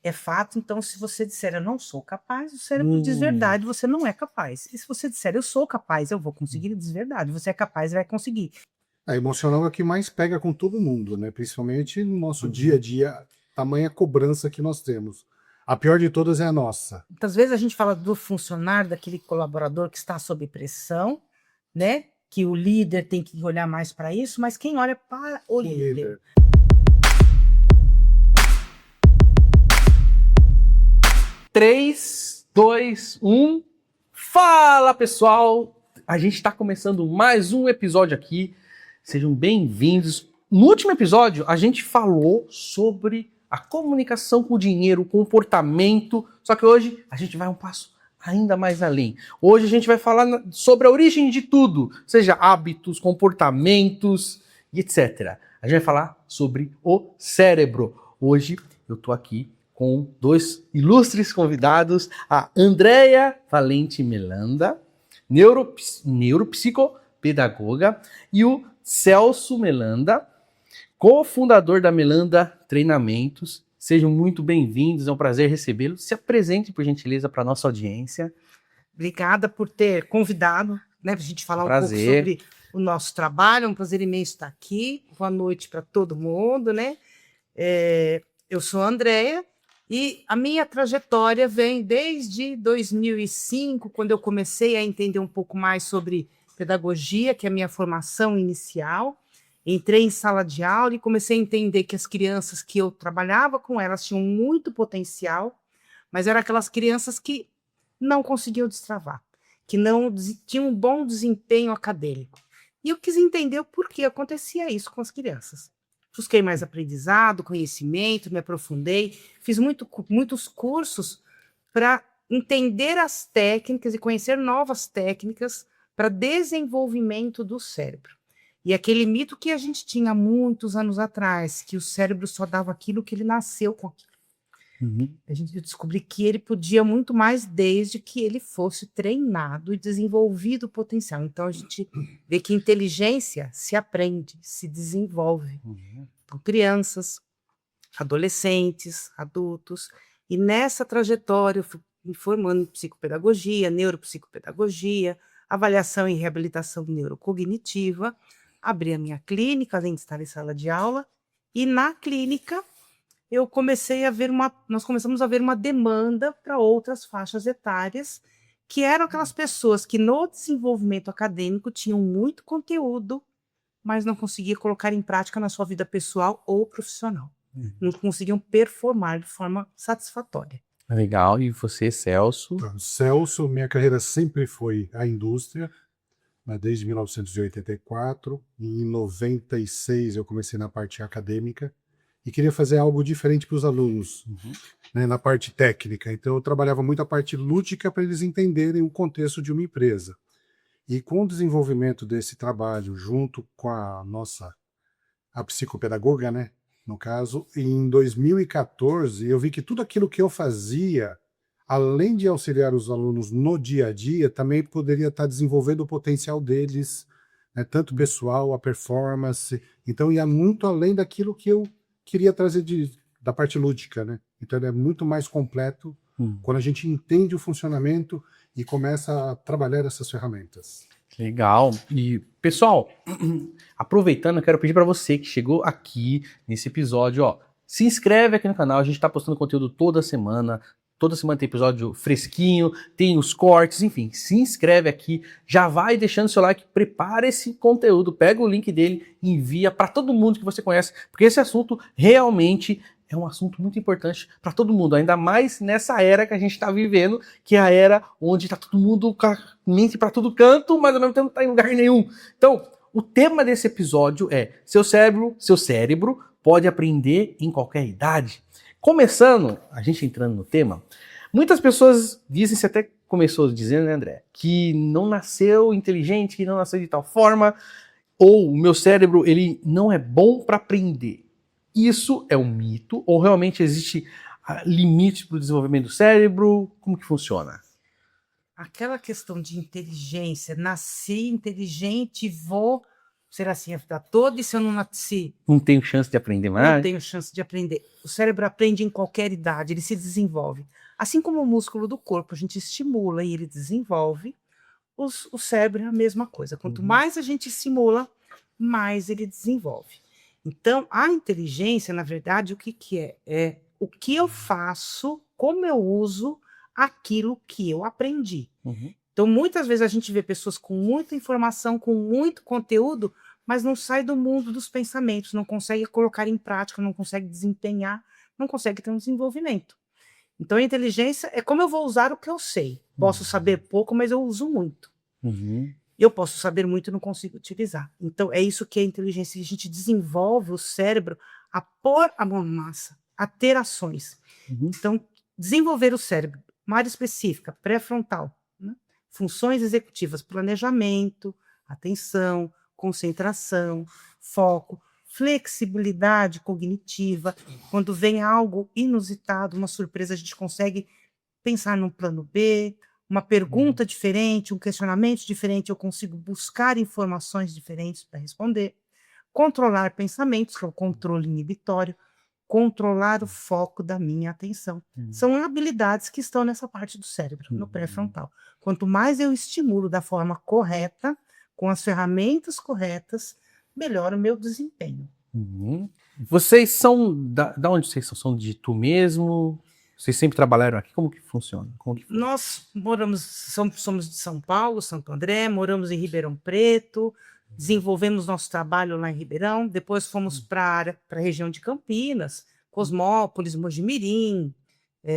é fato. Então, se você disser eu não sou capaz, o cérebro diz verdade, você não é capaz. E se você disser eu sou capaz, eu vou conseguir, ele diz verdade, você é capaz e vai conseguir. A emocional é o que mais pega com todo mundo, né? Principalmente no nosso dia a dia, tamanha cobrança que nós temos. A pior de todas é a nossa. Muitas vezes a gente fala do funcionário, daquele colaborador que está sob pressão, né? Que o líder tem que olhar mais para isso, mas quem olha para o líder? 3, 2, 1. Fala, pessoal! A gente está começando mais um episódio aqui. Sejam bem-vindos. No último episódio, a gente falou sobre a comunicação com o dinheiro, o comportamento. Só que hoje a gente vai um passo ainda mais além. Hoje a gente vai falar sobre a origem de tudo, seja hábitos, comportamentos e etc. A gente vai falar sobre o cérebro. Hoje eu tô aqui com dois ilustres convidados, a Andréia Valente Melanda, neuropsicopedagoga, e o Celso Melanda, cofundador da Melanda Treinamentos. Sejam muito bem-vindos, é um prazer recebê-los. Se apresente, por gentileza, para a nossa audiência. Obrigada por ter convidado, né, para a gente falar um pouco sobre o nosso trabalho. É um prazer imenso estar aqui. Boa noite para todo mundo, né? Eu sou a Andréia e a minha trajetória vem desde 2005, quando eu comecei a entender um pouco mais sobre pedagogia, que é a minha formação inicial. Entrei em sala de aula e comecei a entender que as crianças que eu trabalhava com elas tinham muito potencial, mas eram aquelas crianças que não conseguiam destravar, que não tinham um bom desempenho acadêmico. E eu quis entender o porquê acontecia isso com as crianças. Busquei mais aprendizado, conhecimento, me aprofundei, fiz muitos cursos para entender as técnicas e conhecer novas técnicas para desenvolvimento do cérebro. E aquele mito que a gente tinha há muitos anos atrás, que o cérebro só dava aquilo que ele nasceu com aquilo. A gente descobriu que ele podia muito mais desde que ele fosse treinado e desenvolvido o potencial. Então, a gente vê que inteligência se aprende, se desenvolve com crianças, adolescentes, adultos. E nessa trajetória, eu fui me formando em psicopedagogia, neuropsicopedagogia, avaliação e reabilitação neurocognitiva. Abri a minha clínica, além de estar em sala de aula, e na clínica nós começamos a ver uma demanda para outras faixas etárias, que eram aquelas pessoas que no desenvolvimento acadêmico tinham muito conteúdo, mas não conseguiam colocar em prática na sua vida pessoal ou profissional. Não conseguiam performar de forma satisfatória. Legal. E você, Celso? Celso, minha carreira sempre foi a indústria, mas desde 1984. Em 96 eu comecei na parte acadêmica e queria fazer algo diferente para os alunos, né, na parte técnica. Então eu trabalhava muito a parte lúdica para eles entenderem o contexto de uma empresa. E com o desenvolvimento desse trabalho, junto com a psicopedagoga, né, no caso, em 2014, eu vi que tudo aquilo que eu fazia, além de auxiliar os alunos no dia a dia, também poderia estar desenvolvendo o potencial deles, né, tanto pessoal, a performance. Então ia muito além daquilo que eu queria trazer da parte lúdica, né? Então ele é muito mais completo quando a gente entende o funcionamento e começa a trabalhar essas ferramentas. Legal. E, pessoal, aproveitando, eu quero pedir para você que chegou aqui nesse episódio, ó, se inscreve aqui no canal, a gente está postando conteúdo toda semana tem episódio fresquinho, tem os cortes, enfim, se inscreve aqui, já vai deixando seu like, prepara esse conteúdo, pega o link dele e envia para todo mundo que você conhece, porque esse assunto realmente é um assunto muito importante para todo mundo, ainda mais nessa era que a gente está vivendo, que é a era onde está todo mundo com a mente para todo canto, mas ao mesmo tempo não está em lugar nenhum. Então, o tema desse episódio é seu cérebro pode aprender em qualquer idade. Começando, a gente entrando no tema, muitas pessoas dizem, você até começou dizendo, né, André, que não nasceu inteligente, que não nasceu de tal forma, ou o meu cérebro ele não é bom para aprender. Isso é um mito? Ou realmente existe limite para o desenvolvimento do cérebro? Como que funciona? Aquela questão de inteligência, nasci inteligente, vou ser assim a vida toda, e se eu não nasci, Não tenho chance de aprender não mais? tenho chance de aprender. O cérebro aprende em qualquer idade, ele se desenvolve. Assim como o músculo do corpo, a gente estimula e ele desenvolve, o cérebro é a mesma coisa. Quanto mais a gente estimula, mais ele desenvolve. Então, a inteligência, na verdade, o que que é? É o que eu faço, como eu uso aquilo que eu aprendi. Então, muitas vezes a gente vê pessoas com muita informação, com muito conteúdo, mas não sai do mundo dos pensamentos, não consegue colocar em prática, não consegue desempenhar, não consegue ter um desenvolvimento. Então, a inteligência é como eu vou usar o que eu sei. Posso saber pouco, mas eu uso muito. Eu posso saber muito e não consigo utilizar. Então, é isso que é inteligência. A gente desenvolve o cérebro a pôr a mão na massa, a ter ações. Então, desenvolver o cérebro, uma área específica, pré-frontal, né? Funções executivas, planejamento, atenção, concentração, foco, flexibilidade cognitiva. Quando vem algo inusitado, uma surpresa, a gente consegue pensar num plano B, uma pergunta diferente, um questionamento diferente, eu consigo buscar informações diferentes para responder. Controlar pensamentos, que é o controle inibitório, controlar o foco da minha atenção. São habilidades que estão nessa parte do cérebro, no pré-frontal. Quanto mais eu estimulo da forma correta, com as ferramentas corretas, melhora o meu desempenho. Vocês são, da onde vocês são? São de Itu mesmo? Vocês sempre trabalharam aqui? Como que funciona? Nós somos de São Paulo, Santo André, moramos em Ribeirão Preto, desenvolvemos nosso trabalho lá em Ribeirão, depois fomos para a região de Campinas, Cosmópolis, Mojimirim,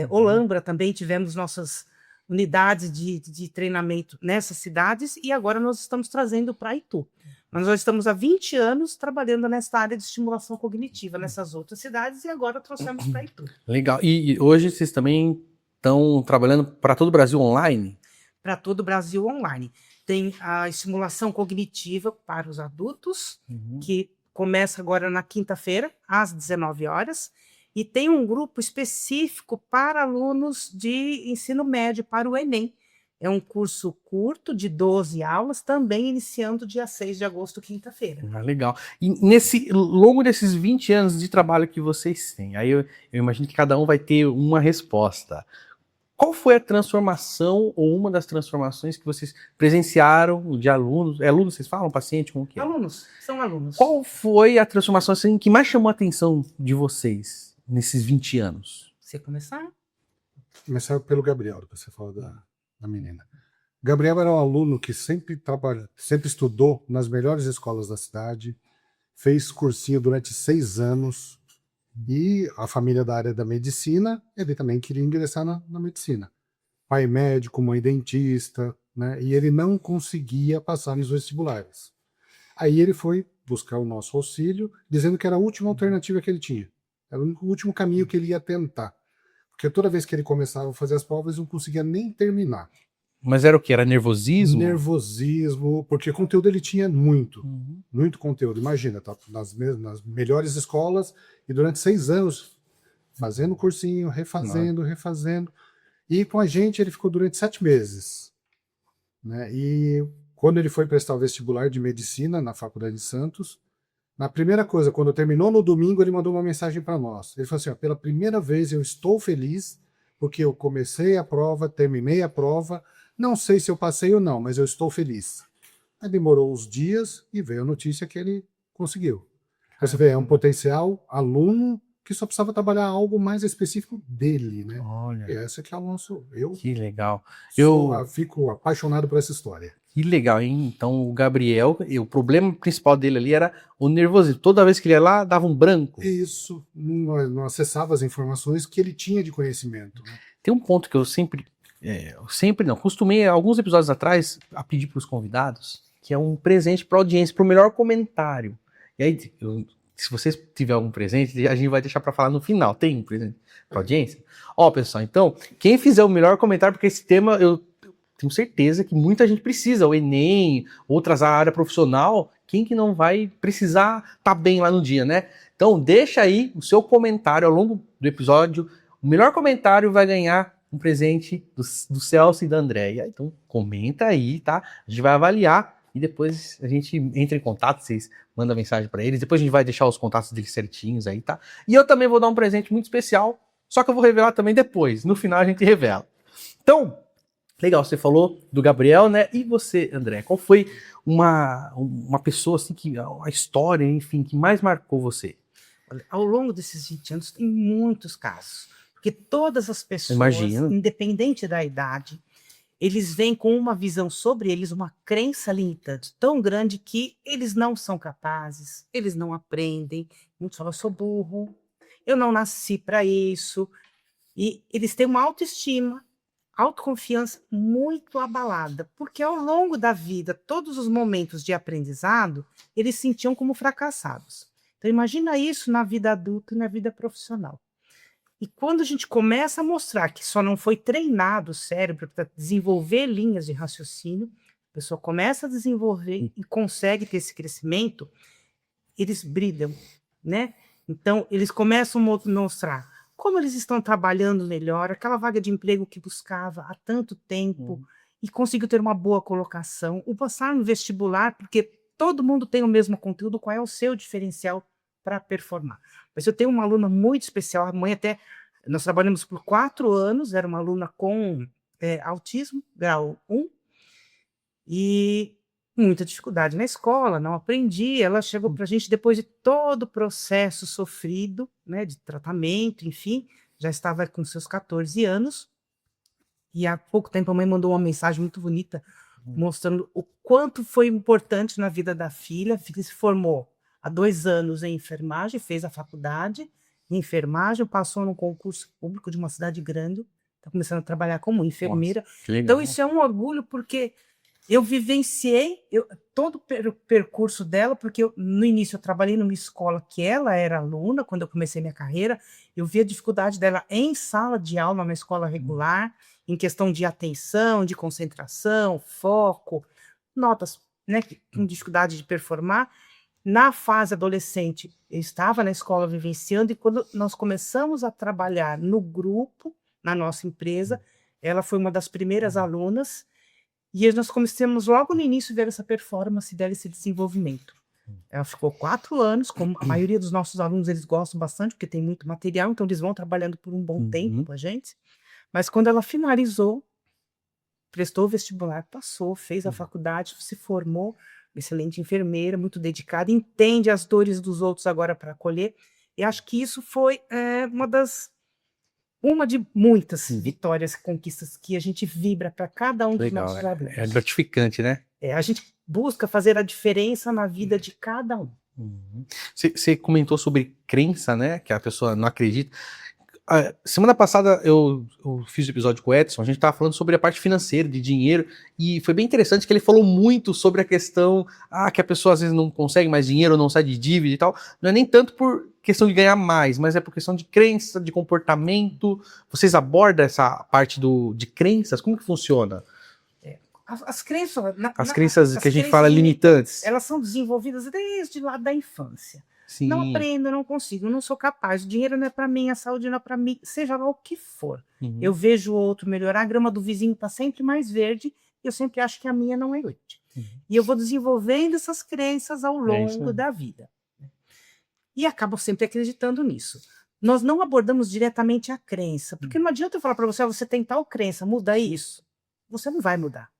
Olambra também, tivemos nossas unidades de treinamento nessas cidades, e agora nós estamos trazendo para Itu. Mas nós estamos há 20 anos trabalhando nessa área de estimulação cognitiva nessas outras cidades, e agora trouxemos para Itu. Legal. E hoje vocês também estão trabalhando para todo o Brasil online? Para todo o Brasil online. Tem a estimulação cognitiva para os adultos, que começa agora na quinta-feira, às 19 horas, e tem um grupo específico para alunos de ensino médio, para o Enem. É um curso curto, de 12 aulas, também iniciando dia 6 de agosto, quinta-feira. Legal. E longo desses 20 anos de trabalho que vocês têm, aí eu imagino que cada um vai ter uma resposta. Qual foi a transformação, ou uma das transformações que vocês presenciaram de alunos? É alunos, vocês falam? Paciente? Como que é? Alunos, são alunos. Qual foi a transformação assim, que mais chamou a atenção de vocês nesses 20 anos? Você começar? Começar pelo Gabriel, que você falou da menina. Gabriel era um aluno que sempre estudou nas melhores escolas da cidade, fez cursinho durante 6 anos, e a família da área da medicina, ele também queria ingressar na medicina. Pai médico, mãe dentista, né? E ele não conseguia passar nos vestibulares. Aí ele foi buscar o nosso auxílio, dizendo que era a última alternativa que ele tinha. Era o último caminho que ele ia tentar. Porque toda vez que ele começava a fazer as provas, ele não conseguia nem terminar. Mas era o quê? Era nervosismo? Nervosismo, porque conteúdo ele tinha muito. Muito conteúdo. Imagina, tá nas melhores escolas, e durante 6 anos, fazendo cursinho, refazendo. E com a gente ele ficou durante 7 meses. Né? E quando ele foi prestar o vestibular de medicina na Faculdade de Santos, na primeira coisa, quando terminou no domingo, ele mandou uma mensagem para nós. Ele falou assim, ó, pela primeira vez eu estou feliz, porque eu comecei a prova, terminei a prova, não sei se eu passei ou não, mas eu estou feliz. Aí demorou uns dias e veio a notícia que ele conseguiu. Aí você vê, é um potencial aluno que só precisava trabalhar algo mais específico dele, né? Olha. E essa que é o nosso... Que legal. Eu fico apaixonado por essa história. Que legal, hein? Então o Gabriel, o problema principal dele ali era o nervosismo. Toda vez que ele ia lá, dava um branco. Isso, não acessava as informações que ele tinha de conhecimento. Né? Tem um ponto que eu costumei, alguns episódios atrás, a pedir para os convidados, que é um presente para a audiência, para o melhor comentário. E aí, se vocês tiverem algum presente, a gente vai deixar para falar no final. Tem um presente para a audiência? Ó, pessoal, então, quem fizer o melhor comentário, porque esse tema eu tenho certeza que muita gente precisa, o Enem, outras áreas profissional, quem que não vai precisar tá bem lá no dia, né? Então, deixa aí o seu comentário ao longo do episódio. O melhor comentário vai ganhar um presente do Celso e da Andréia. Então, comenta aí, tá? A gente vai avaliar e depois a gente entra em contato, vocês mandam mensagem para eles, depois a gente vai deixar os contatos deles certinhos aí, tá? E eu também vou dar um presente muito especial, só que eu vou revelar também depois, no final a gente revela. Então, legal, você falou do Gabriel, né? E você, André, qual foi uma pessoa assim que a história, enfim, que mais marcou você? Olha, ao longo desses 20 anos tem muitos casos, porque todas as pessoas, Imagino. independente da idade, eles vêm com uma visão sobre eles, uma crença limitante tão grande que eles não são capazes, eles não aprendem. Muitos falam, eu sou burro, eu não nasci para isso. E eles têm uma autoestima, autoconfiança muito abalada, porque ao longo da vida, todos os momentos de aprendizado, eles se sentiam como fracassados. Então imagina isso na vida adulta e na vida profissional. E quando a gente começa a mostrar que só não foi treinado o cérebro para desenvolver linhas de raciocínio, a pessoa começa a desenvolver e consegue ter esse crescimento, eles brilham, né? Então, eles começam a mostrar como eles estão trabalhando melhor, aquela vaga de emprego que buscava há tanto tempo e conseguiu ter uma boa colocação, o passar no vestibular, porque todo mundo tem o mesmo conteúdo, qual é o seu diferencial para performar. Mas eu tenho uma aluna muito especial, a mãe até, nós trabalhamos por 4 anos, era uma aluna com autismo, grau 1, e muita dificuldade na escola, não aprendia, ela chegou para a gente depois de todo o processo sofrido, né, de tratamento, enfim, já estava com seus 14 anos, e há pouco tempo a mãe mandou uma mensagem muito bonita, mostrando o quanto foi importante na vida da filha. A filha se formou há 2 anos em enfermagem, fez a faculdade de enfermagem, passou num concurso público de uma cidade grande, está começando a trabalhar como enfermeira. Nossa, que legal. Então isso é um orgulho, porque eu vivenciei todo o percurso dela, porque no início eu trabalhei numa escola que ela era aluna, quando eu comecei minha carreira, eu vi a dificuldade dela em sala de aula, numa escola regular, em questão de atenção, de concentração, foco, notas, né, com dificuldade de performar. Na fase adolescente, eu estava na escola vivenciando, e quando nós começamos a trabalhar no grupo, na nossa empresa, ela foi uma das primeiras alunas, e nós começamos logo no início a ver essa performance dela, esse desenvolvimento. Ela ficou 4 anos, como a maioria dos nossos alunos, eles gostam bastante, porque tem muito material, então eles vão trabalhando por um bom tempo com a gente. Mas quando ela finalizou, prestou o vestibular, passou, fez a faculdade, se formou, excelente enfermeira, muito dedicada, entende as dores dos outros agora para acolher. E acho que isso foi uma de muitas vitórias, conquistas que a gente vibra para cada um dos nossos alunos. É gratificante, né? A gente busca fazer a diferença na vida de cada um. Você comentou sobre crença, né? Que a pessoa não acredita. Semana passada eu fiz o episódio com o Edson, a gente estava falando sobre a parte financeira, de dinheiro, e foi bem interessante que ele falou muito sobre a questão que a pessoa às vezes não consegue mais dinheiro, não sai de dívida e tal. Não é nem tanto por questão de ganhar mais, mas é por questão de crença, de comportamento. Vocês abordam essa parte de crenças? Como que funciona? As crenças... As crenças que a gente fala limitantes. Elas são desenvolvidas desde lá da infância. Sim. Não aprendo, não consigo, não sou capaz. O dinheiro não é para mim, a saúde não é para mim, seja lá o que for. Eu vejo o outro melhorar, a grama do vizinho está sempre mais verde, e eu sempre acho que a minha não é verde. E eu vou desenvolvendo essas crenças ao longo da vida. E acabo sempre acreditando nisso. Nós não abordamos diretamente a crença, porque não adianta eu falar para você, você tem tal crença, muda isso. Você não vai mudar.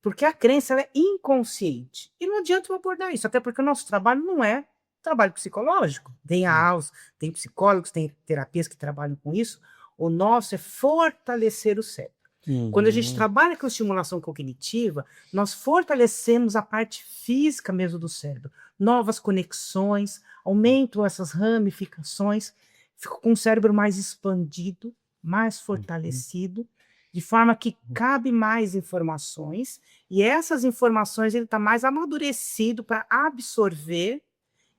Porque a crença ela é inconsciente. E não adianta eu abordar isso, até porque o nosso trabalho não é trabalho psicológico. Tem aulas, tem psicólogos, tem terapias que trabalham com isso. O nosso é fortalecer o cérebro. Quando a gente trabalha com estimulação cognitiva, nós fortalecemos a parte física mesmo do cérebro. Novas conexões, aumentam essas ramificações, fica com o cérebro mais expandido, mais fortalecido, de forma que cabe mais informações, e essas informações ele está mais amadurecido para absorver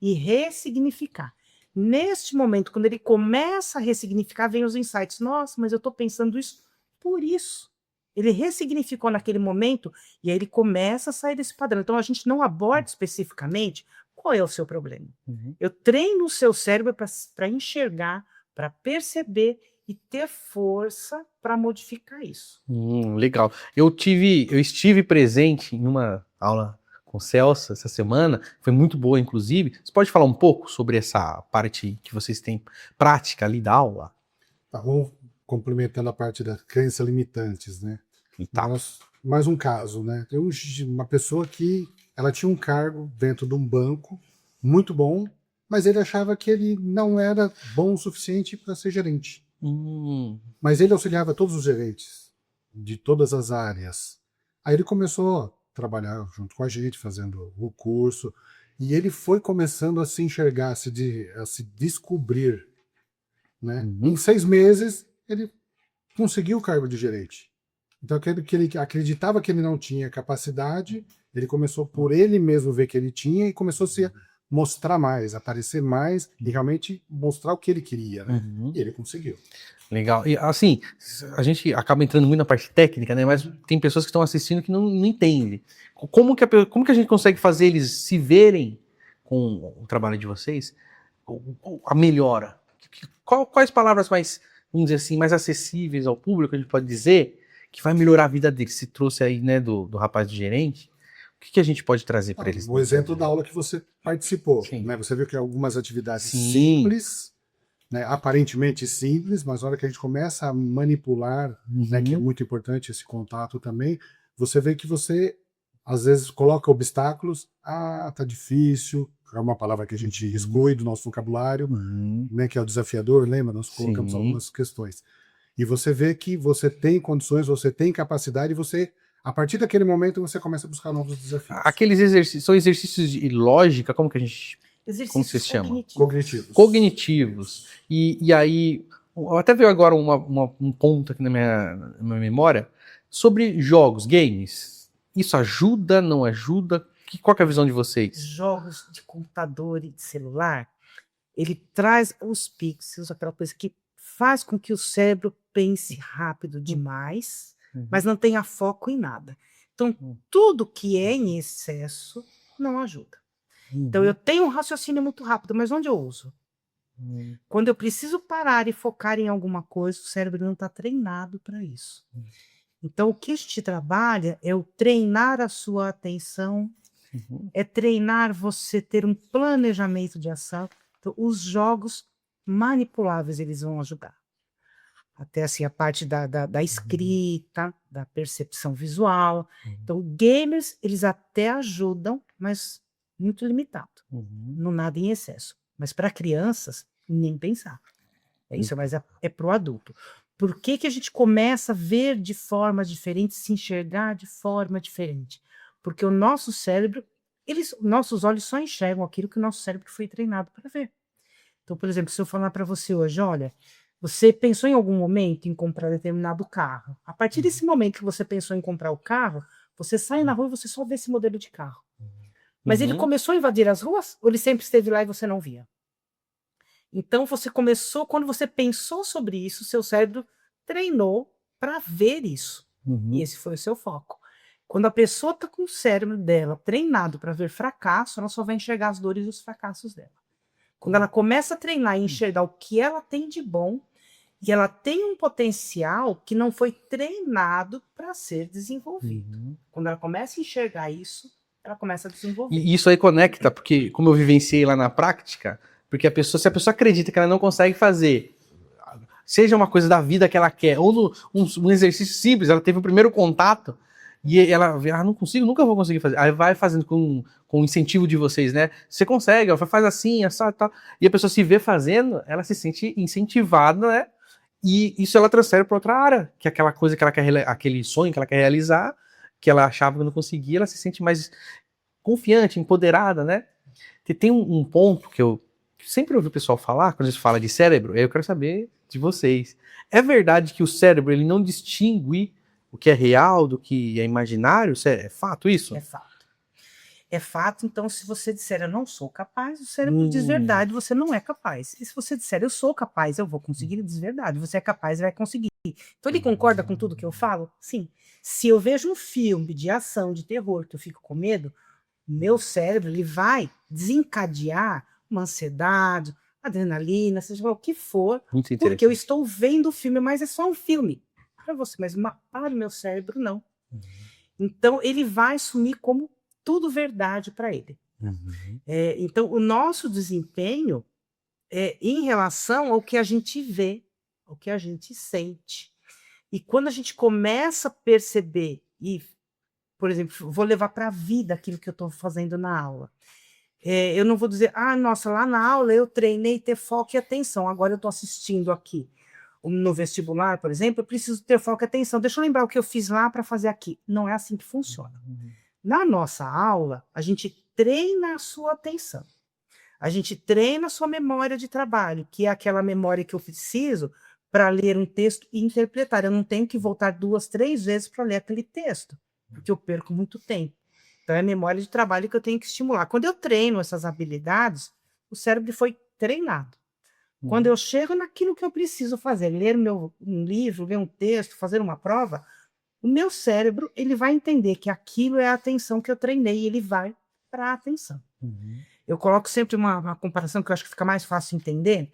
e ressignificar. Neste momento, quando ele começa a ressignificar, vem os insights. Nossa, mas eu estou pensando isso por isso. Ele ressignificou naquele momento e aí ele começa a sair desse padrão. Então, a gente não aborda especificamente qual é o seu problema. Eu treino o seu cérebro para enxergar, para perceber e ter força para modificar isso. Legal. Eu estive presente em uma aula com o Celso essa semana, foi muito boa, inclusive. Você pode falar um pouco sobre essa parte que vocês têm prática ali da aula? Tá, vamos complementando a parte das crenças limitantes, né? Tá. Mais um caso, né? Tem uma pessoa que ela tinha um cargo dentro de um banco muito bom, mas ele achava que ele não era bom o suficiente para ser gerente. Mas ele auxiliava todos os gerentes de todas as áreas. Aí ele começou a trabalhar junto com a gente, fazendo o curso, e ele foi começando a se enxergar, a se descobrir, né? Em 6 meses, ele conseguiu o cargo de gerente. Então, aquele que ele acreditava que ele não tinha capacidade, ele começou por ele mesmo ver que ele tinha e começou a se mostrar mais, aparecer mais e realmente mostrar o que ele queria, né? E ele conseguiu. Legal. E assim, a gente acaba entrando muito na parte técnica, né? Mas tem pessoas que estão assistindo que não entendem. Como que a gente consegue fazer eles se verem com o trabalho de vocês? A melhora. Quais palavras mais, vamos dizer assim, mais acessíveis ao público, a gente pode dizer, que vai melhorar a vida deles? Se trouxe aí, né, do rapaz de gerente, o que a gente pode trazer para eles? O exemplo da aula que você participou, né? Você viu que algumas atividades simples, né? Aparentemente simples, mas na hora que a gente começa a manipular, né, que é muito importante esse contato também, você vê que você, às vezes, coloca obstáculos. Tá difícil, é uma palavra que a gente exclui do nosso vocabulário, né, que é o desafiador, lembra? Nós colocamos algumas questões. E você vê que você tem condições, você tem capacidade, e você, a partir daquele momento, você começa a buscar novos desafios. Aqueles exercícios, são exercícios de lógica, como que a gente... Como vocês chamam? Cognitivos. E aí, até veio agora um ponto aqui na minha memória, sobre jogos, games. Isso ajuda, não ajuda? Qual que é a visão de vocês? Jogos de computador e de celular, ele traz os pixels, aquela coisa que faz com que o cérebro pense rápido demais, mas não tenha foco em nada. Então, tudo que é em excesso não ajuda. Então, eu tenho um raciocínio muito rápido, mas onde eu uso? Quando eu preciso parar e focar em alguma coisa, o cérebro não está treinado para isso. Então, o que a gente trabalha é o treinar a sua atenção, é treinar você ter um planejamento de ação. Então, os jogos manipuláveis, eles vão ajudar. Até assim, a parte da escrita, da percepção visual. Então, gamers, eles até ajudam, mas muito limitado. Não nada em excesso. Mas para crianças, nem pensar. Isso, mas é para o adulto. Por que a gente começa a ver de forma diferente, se enxergar de forma diferente? Porque o nosso cérebro, nossos olhos só enxergam aquilo que o nosso cérebro foi treinado para ver. Então, por exemplo, se eu falar para você hoje, olha, você pensou em algum momento em comprar determinado carro. A partir desse momento que você pensou em comprar o carro, você sai na rua e você só vê esse modelo de carro. Mas ele começou a invadir as ruas ou ele sempre esteve lá e você não via? Então, você começou, quando você pensou sobre isso, seu cérebro treinou para ver isso. E esse foi o seu foco. Quando a pessoa está com o cérebro dela treinado para ver fracasso, ela só vai enxergar as dores e os fracassos dela. Quando ela começa a treinar e enxergar o que ela tem de bom, e ela tem um potencial que não foi treinado para ser desenvolvido. Quando ela começa a enxergar isso, ela começa a desenvolver. E isso aí conecta, porque como eu vivenciei lá na prática, porque se a pessoa acredita que ela não consegue fazer, seja uma coisa da vida que ela quer, ou um exercício simples, ela teve o primeiro contato, e ela vê, não consigo, nunca vou conseguir fazer. Aí vai fazendo com o incentivo de vocês, né? Você consegue, ela faz assim, essa, tal. E a pessoa se vê fazendo, ela se sente incentivada, né? E isso ela transfere para outra área, que é aquela coisa que ela quer, aquele sonho que ela quer realizar, que ela achava que não conseguia, ela se sente mais confiante, empoderada, né? Tem um ponto que eu sempre ouvi o pessoal falar, quando a gente fala de cérebro, eu quero saber de vocês. É verdade que o cérebro ele não distingue o que é real do que é imaginário? É fato isso? É fato. É fato, então, se você disser eu não sou capaz, o cérebro diz verdade, você não é capaz. E se você disser eu sou capaz, eu vou conseguir, ele diz verdade, você é capaz, vai conseguir. Então ele concorda com tudo que eu falo? Sim. Se eu vejo um filme de ação, de terror, que eu fico com medo, meu cérebro ele vai desencadear uma ansiedade, adrenalina, seja o que for, porque eu estou vendo o filme, mas é só um filme. Para você, mas para o meu cérebro, não. Então, ele vai assumir como tudo verdade para ele. Uhum. Então, o nosso desempenho é em relação ao que a gente vê, ao que a gente sente. E quando a gente começa a perceber e, por exemplo, vou levar para a vida aquilo que eu estou fazendo na aula. Eu não vou dizer, nossa, lá na aula eu treinei ter foco e atenção, agora eu estou assistindo aqui. No vestibular, por exemplo, eu preciso ter foco e atenção. Deixa eu lembrar o que eu fiz lá para fazer aqui. Não é assim que funciona. Na nossa aula, a gente treina a sua atenção. A gente treina a sua memória de trabalho, que é aquela memória que eu preciso para ler um texto e interpretar. Eu não tenho que voltar 2, 3 vezes para ler aquele texto, porque eu perco muito tempo. Então, é a memória de trabalho que eu tenho que estimular. Quando eu treino essas habilidades, o cérebro foi treinado. Quando eu chego naquilo que eu preciso fazer, ler um livro, ler um texto, fazer uma prova, o meu cérebro ele vai entender que aquilo é a atenção que eu treinei e ele vai para a atenção. Eu coloco sempre uma comparação que eu acho que fica mais fácil entender.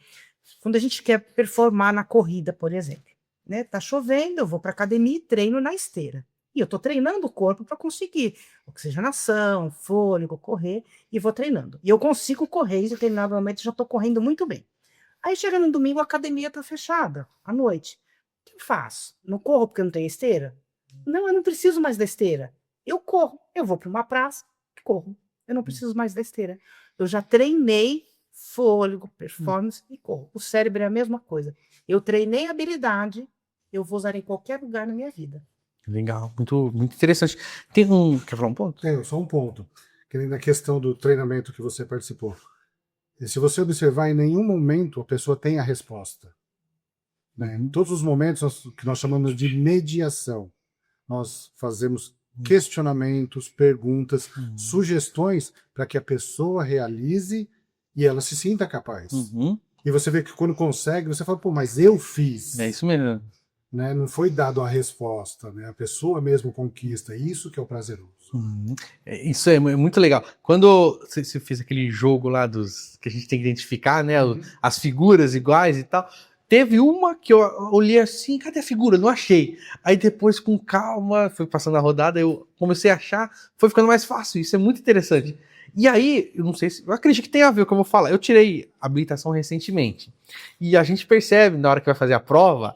Quando a gente quer performar na corrida, por exemplo, né? Tá chovendo, eu vou para a academia e treino na esteira. E eu estou treinando o corpo para conseguir oxigenação, fôlego, correr, e vou treinando. E eu consigo correr, em determinado momento já estou correndo muito bem. Aí chega no domingo, a academia está fechada, à noite. O que eu faço? Não corro porque eu não tenho esteira? Não, eu não preciso mais da esteira. Eu corro, eu vou para uma praça e corro. Eu não preciso mais da esteira. Eu já treinei fôlego, performance e corro. O cérebro é a mesma coisa. Eu treinei habilidade, eu vou usar em qualquer lugar na minha vida. Legal, muito, muito interessante. Quer falar um ponto? Tenho, só um ponto. Que nem na questão do treinamento que você participou. E se você observar, em nenhum momento a pessoa tem a resposta. Né? Em todos os momentos que nós chamamos de mediação, nós fazemos questionamentos, perguntas, sugestões para que a pessoa realize e ela se sinta capaz. E você vê que quando consegue, você fala, pô, mas eu fiz. É isso mesmo. Né? Não foi dado a resposta, né? A pessoa mesmo conquista, isso que é o prazeroso. Isso é muito legal. Quando você fez aquele jogo lá que a gente tem que identificar, né, as figuras iguais e tal, teve uma que eu olhei assim, cadê a figura? Não achei. Aí depois, com calma, foi passando a rodada, eu comecei a achar, foi ficando mais fácil. Isso é muito interessante. E aí, eu não sei se... Eu acredito que tem a ver, como eu falo. Eu tirei habilitação recentemente. E a gente percebe, na hora que vai fazer a prova,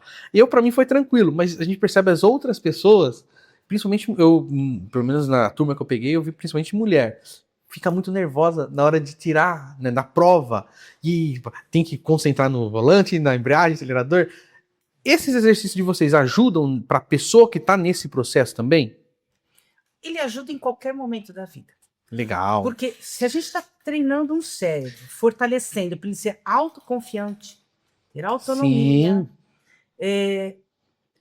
pra mim foi tranquilo, mas a gente percebe as outras pessoas, principalmente pelo menos na turma que eu peguei, eu vi principalmente mulher. Fica muito nervosa na hora de tirar, né, na prova, e tem que concentrar no volante, na embreagem, acelerador. Esses exercícios de vocês ajudam para a pessoa que está nesse processo também? Ele ajuda em qualquer momento da vida. Legal. Porque se a gente está treinando um cérebro, fortalecendo para ele ser autoconfiante, ter autonomia,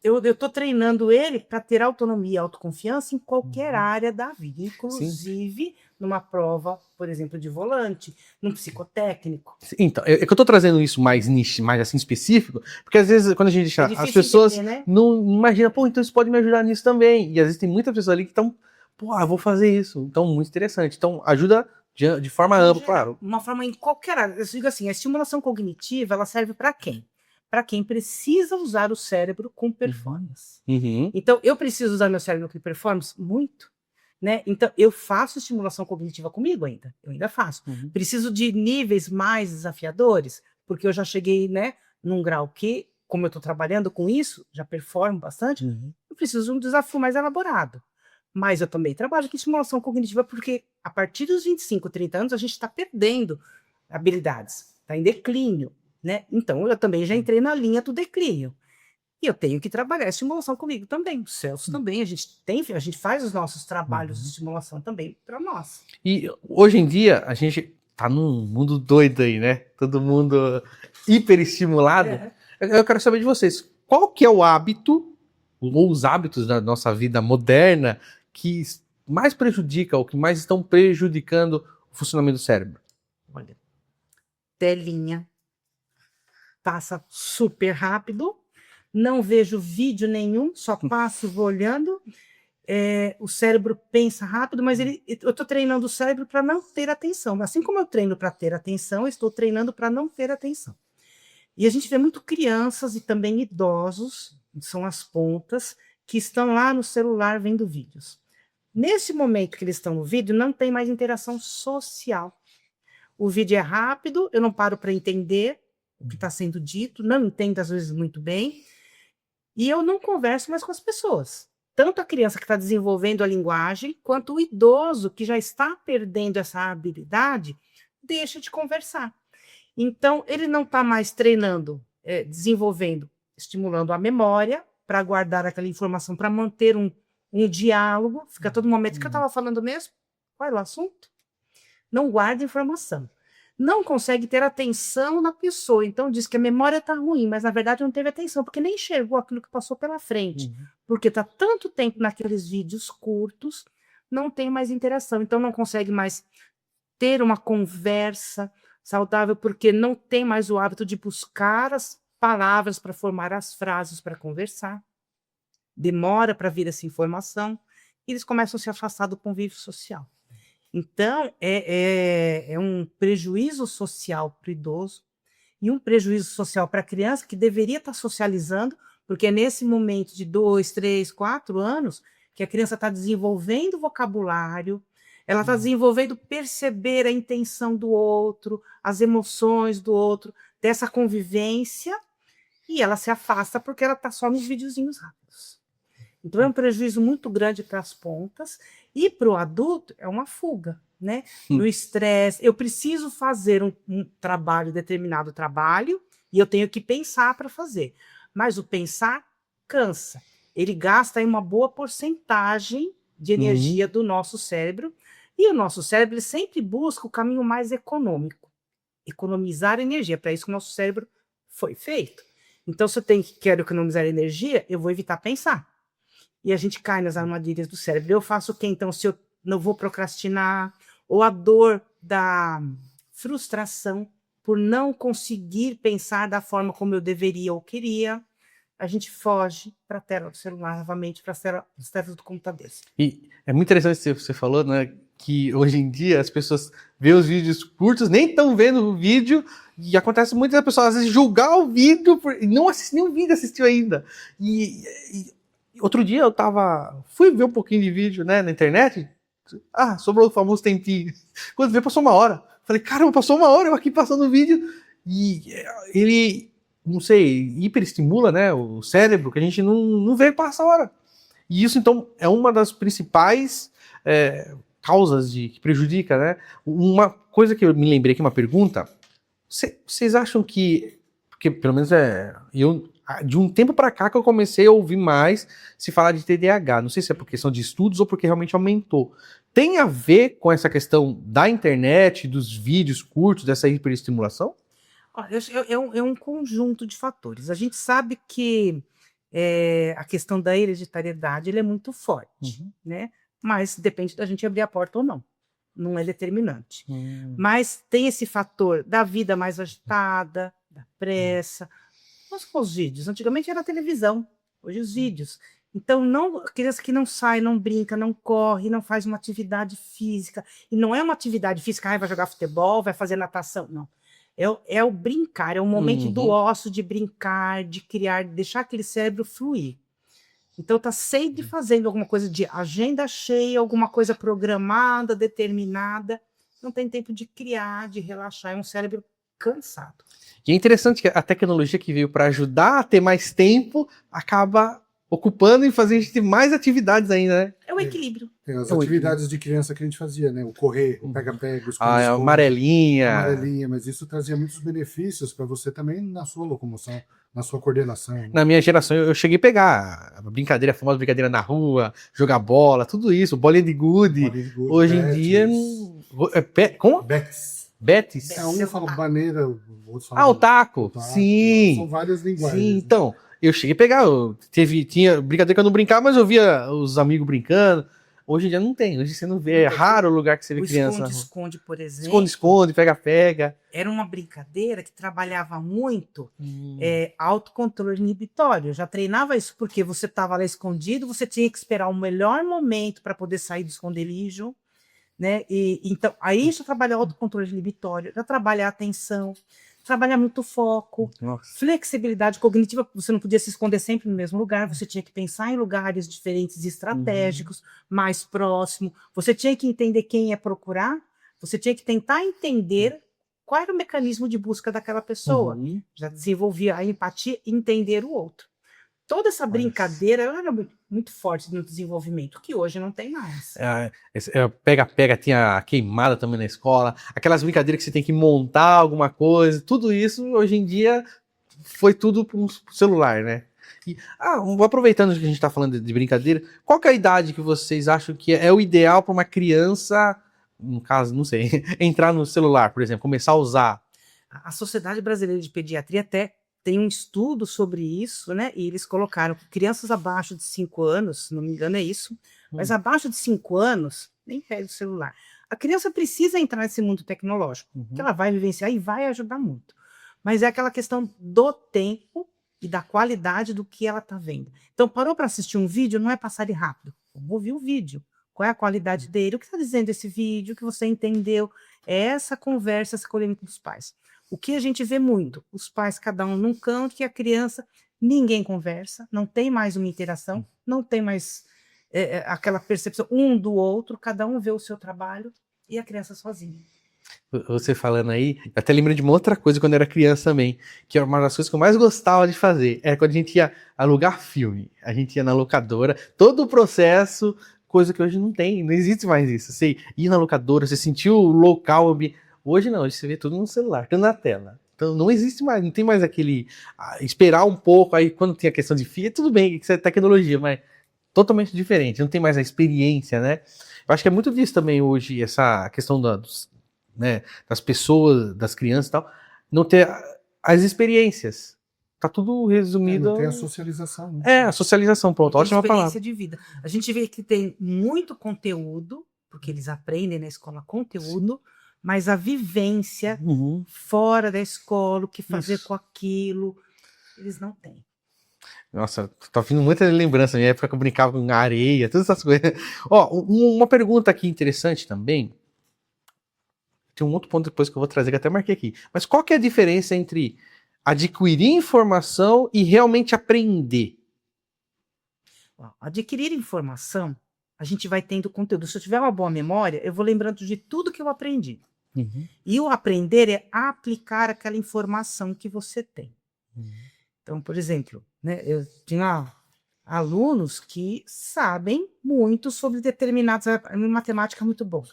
eu estou treinando ele para ter autonomia e autoconfiança em qualquer área da vida, inclusive numa prova, por exemplo, de volante, num psicotécnico. Então, é que eu estou trazendo isso mais nicho, mais assim específico, porque às vezes quando a gente deixa, as pessoas entender, né? Não imaginam, pô, então isso pode me ajudar nisso também. E às vezes tem muitas pessoas ali que estão, pô, eu vou fazer isso. Então, muito interessante. Então, ajuda de forma ampla, claro. Uma forma em qualquer área. Eu digo assim, a estimulação cognitiva, ela serve para quem? Para quem precisa usar o cérebro com performance. Então, eu preciso usar meu cérebro com performance? Muito. Né? Então, eu faço estimulação cognitiva comigo ainda. Eu ainda faço. Preciso de níveis mais desafiadores, porque eu já cheguei, né, num grau que, como eu estou trabalhando com isso, já performo bastante, eu preciso de um desafio mais elaborado. Mas eu também trabalho com estimulação cognitiva, porque a partir dos 25, 30 anos, a gente está perdendo habilidades. Está em declínio. Né? Então, eu também já entrei na linha do declínio. E eu tenho que trabalhar a estimulação comigo também. O Celso também. A gente faz os nossos trabalhos de estimulação também para nós. E hoje em dia, a gente tá num mundo doido aí, né? Todo mundo hiperestimulado. Eu quero saber de vocês. Qual que é o hábito, ou os hábitos da nossa vida moderna, que mais prejudica, ou que mais estão prejudicando o funcionamento do cérebro? Olha, telinha. Passa super rápido, não vejo vídeo nenhum, só passo, vou olhando. O cérebro pensa rápido, mas eu estou treinando o cérebro para não ter atenção. Assim como eu treino para ter atenção, eu estou treinando para não ter atenção. E a gente vê muito crianças e também idosos, são as pontas, que estão lá no celular vendo vídeos. Nesse momento que eles estão no vídeo, não tem mais interação social. O vídeo é rápido, eu não paro para entender o que está sendo dito, não entendo às vezes muito bem, e eu não converso mais com as pessoas. Tanto a criança que está desenvolvendo a linguagem, quanto o idoso que já está perdendo essa habilidade, deixa de conversar. Então, ele não está mais treinando, desenvolvendo, estimulando a memória para guardar aquela informação, para manter um diálogo. Fica a todo momento que eu estava falando mesmo. Qual é o assunto? Não guarda informação. Não consegue ter atenção na pessoa. Então, diz que a memória está ruim, mas na verdade não teve atenção, porque nem enxergou aquilo que passou pela frente. Porque está tanto tempo naqueles vídeos curtos, não tem mais interação. Então, não consegue mais ter uma conversa saudável, porque não tem mais o hábito de buscar as palavras para formar as frases para conversar. Demora para vir essa informação, e eles começam a se afastar do convívio social. Então, é um prejuízo social para o idoso e um prejuízo social para a criança que deveria estar socializando, porque é nesse momento de 2, 3, 4 anos que a criança está desenvolvendo vocabulário, ela está desenvolvendo perceber a intenção do outro, as emoções do outro, dessa convivência, e ela se afasta porque ela está só nos videozinhos rápidos. Então, é um prejuízo muito grande para as pontas, e para o adulto é uma fuga, né? No estresse, eu preciso fazer um trabalho, determinado trabalho, e eu tenho que pensar para fazer. Mas o pensar cansa. Ele gasta aí uma boa porcentagem de energia do nosso cérebro, e o nosso cérebro ele sempre busca o caminho mais econômico. Economizar energia, para isso que o nosso cérebro foi feito. Então, se eu quero economizar energia, eu vou evitar pensar. E a gente cai nas armadilhas do cérebro. Eu faço o quê? Então, se eu não vou procrastinar, ou a dor da frustração por não conseguir pensar da forma como eu deveria ou queria, a gente foge para a tela do celular novamente, para as telas do computador. E é muito interessante o que você falou, né? Que hoje em dia as pessoas veem os vídeos curtos, nem estão vendo o vídeo, e acontece muito da pessoa às vezes julgar o vídeo e não assistir nenhum vídeo, assistiu ainda. E outro dia fui ver um pouquinho de vídeo, né, na internet. Sobrou o famoso tempinho. Quando veio, passou 1 hora. Falei, caramba, passou 1 hora eu aqui passando o vídeo. E ele, não sei, hiperestimula, né, o cérebro, que a gente não vê passar a hora. E isso, então, é uma das principais causas que prejudica, né? Uma coisa que eu me lembrei aqui, uma pergunta. Vocês acham que... Porque, pelo menos, de um tempo para cá que eu comecei a ouvir mais se falar de TDAH. Não sei se é por questão de estudos ou porque realmente aumentou. Tem a ver com essa questão da internet, dos vídeos curtos, dessa hiperestimulação? É um conjunto de fatores. A gente sabe que a questão da hereditariedade ele é muito forte, né? Mas depende da gente abrir a porta ou não. Não é determinante. Mas tem esse fator da vida mais agitada, da pressa. Mas com os vídeos, antigamente era a televisão, hoje os vídeos. Então, criança que não sai, não brinca, não corre, não faz uma atividade física. E não é uma atividade física, vai jogar futebol, vai fazer natação. Não. É o brincar, é o momento do ócio de brincar, de criar, deixar aquele cérebro fluir. Então, está sempre fazendo alguma coisa de agenda cheia, alguma coisa programada, determinada. Não tem tempo de criar, de relaxar. É um cérebro cansado. E é interessante que a tecnologia que veio para ajudar a ter mais tempo acaba ocupando e fazendo a gente ter mais atividades ainda, né? É o equilíbrio. Tem as atividades de criança que a gente fazia, né? O correr, o pega-pega, o esconde-esconde. A amarelinha. Amarelinha, mas isso trazia muitos benefícios para você também na sua locomoção, na sua coordenação. Né? Na minha geração, eu cheguei a pegar a brincadeira, a famosa brincadeira na rua, jogar bola, tudo isso, bolinha de gude. Hoje em dia... Como? Betis. Um fala maneira, o outro fala... o taco. Sim. São várias linguagens. Sim, então, eu cheguei a pegar, tinha brincadeira que eu não brincava, mas eu via os amigos brincando. Hoje em dia não tem, hoje você não vê, é raro o lugar que você vê criança. Esconde-esconde, por exemplo. Esconde-esconde, pega-pega. Era uma brincadeira que trabalhava muito autocontrole inibitório. Eu já treinava isso porque você estava lá escondido, você tinha que esperar o melhor momento para poder sair do esconderijo. Né? Então, aí já trabalha autocontrole inibitório, já trabalha a atenção. trabalhar muito foco, Nossa. flexibilidade cognitiva, você não podia se esconder sempre no mesmo lugar, você tinha que pensar em lugares diferentes e estratégicos, mais próximo, você tinha que entender quem ia procurar, você tinha que tentar entender qual era o mecanismo de busca daquela pessoa. Já desenvolvia a empatia e entender o outro. Toda essa brincadeira ela era muito forte no desenvolvimento, que hoje não tem mais. Pega-pega, tinha a queimada também na escola, aquelas brincadeiras que você tem que montar alguma coisa, tudo isso hoje em dia foi tudo pro celular, né? E, aproveitando que a gente tá falando de brincadeira, qual que é a idade que vocês acham que é o ideal para uma criança, no caso, não sei, entrar no celular, por exemplo, começar a usar? A Sociedade Brasileira de Pediatria até tem um estudo sobre isso, né? E eles colocaram que crianças abaixo de 5 anos, se não me engano é isso, mas abaixo de 5 anos, nem pega o celular. A criança precisa entrar nesse mundo tecnológico, que ela vai vivenciar e vai ajudar muito. Mas é aquela questão do tempo e da qualidade do que ela está vendo. Então, parou para assistir um vídeo, não é passar ele rápido. Vamos ouvir o vídeo. Qual é a qualidade dele? O que está dizendo esse vídeo? O que você entendeu? É essa conversa, essa colheita com os pais. O que a gente vê muito, os pais cada um num canto e a criança, ninguém conversa, não tem mais uma interação, não tem mais aquela percepção um do outro, cada um vê o seu trabalho e a criança sozinha. Você falando aí, eu até lembro de uma outra coisa quando eu era criança também, que era uma das coisas que eu mais gostava de fazer, era quando a gente ia alugar filme, a gente ia na locadora, todo o processo, coisa que hoje não tem, não existe mais isso, você ia na locadora, você sentiu o local, hoje não, hoje você vê tudo no celular, tudo na tela. Então não existe mais, não tem mais aquele esperar um pouco, aí quando tem a questão de FIA, tudo bem, isso é tecnologia, mas totalmente diferente, não tem mais a experiência, né? Eu acho que é muito disso também hoje, essa questão das pessoas, das crianças e tal, não ter as experiências. Tá tudo resumido. Não tem a socialização. Né? A socialização, pronto, ótima palavra. Experiência de vida. A gente vê que tem muito conteúdo, porque eles aprendem na escola conteúdo, mas a vivência fora da escola, o que fazer com aquilo, eles não têm. Nossa, tá vindo muita lembrança. Na minha época que eu brincava com areia, todas essas coisas. Uma pergunta aqui interessante também. Tem um outro ponto depois que eu vou trazer, que até marquei aqui. Mas qual que é a diferença entre adquirir informação e realmente aprender? Adquirir informação, a gente vai tendo conteúdo. Se eu tiver uma boa memória, eu vou lembrando de tudo que eu aprendi. E o aprender é aplicar aquela informação que você tem. Então, por exemplo, né, eu tinha alunos que sabem muito sobre determinados... matemática muito bom.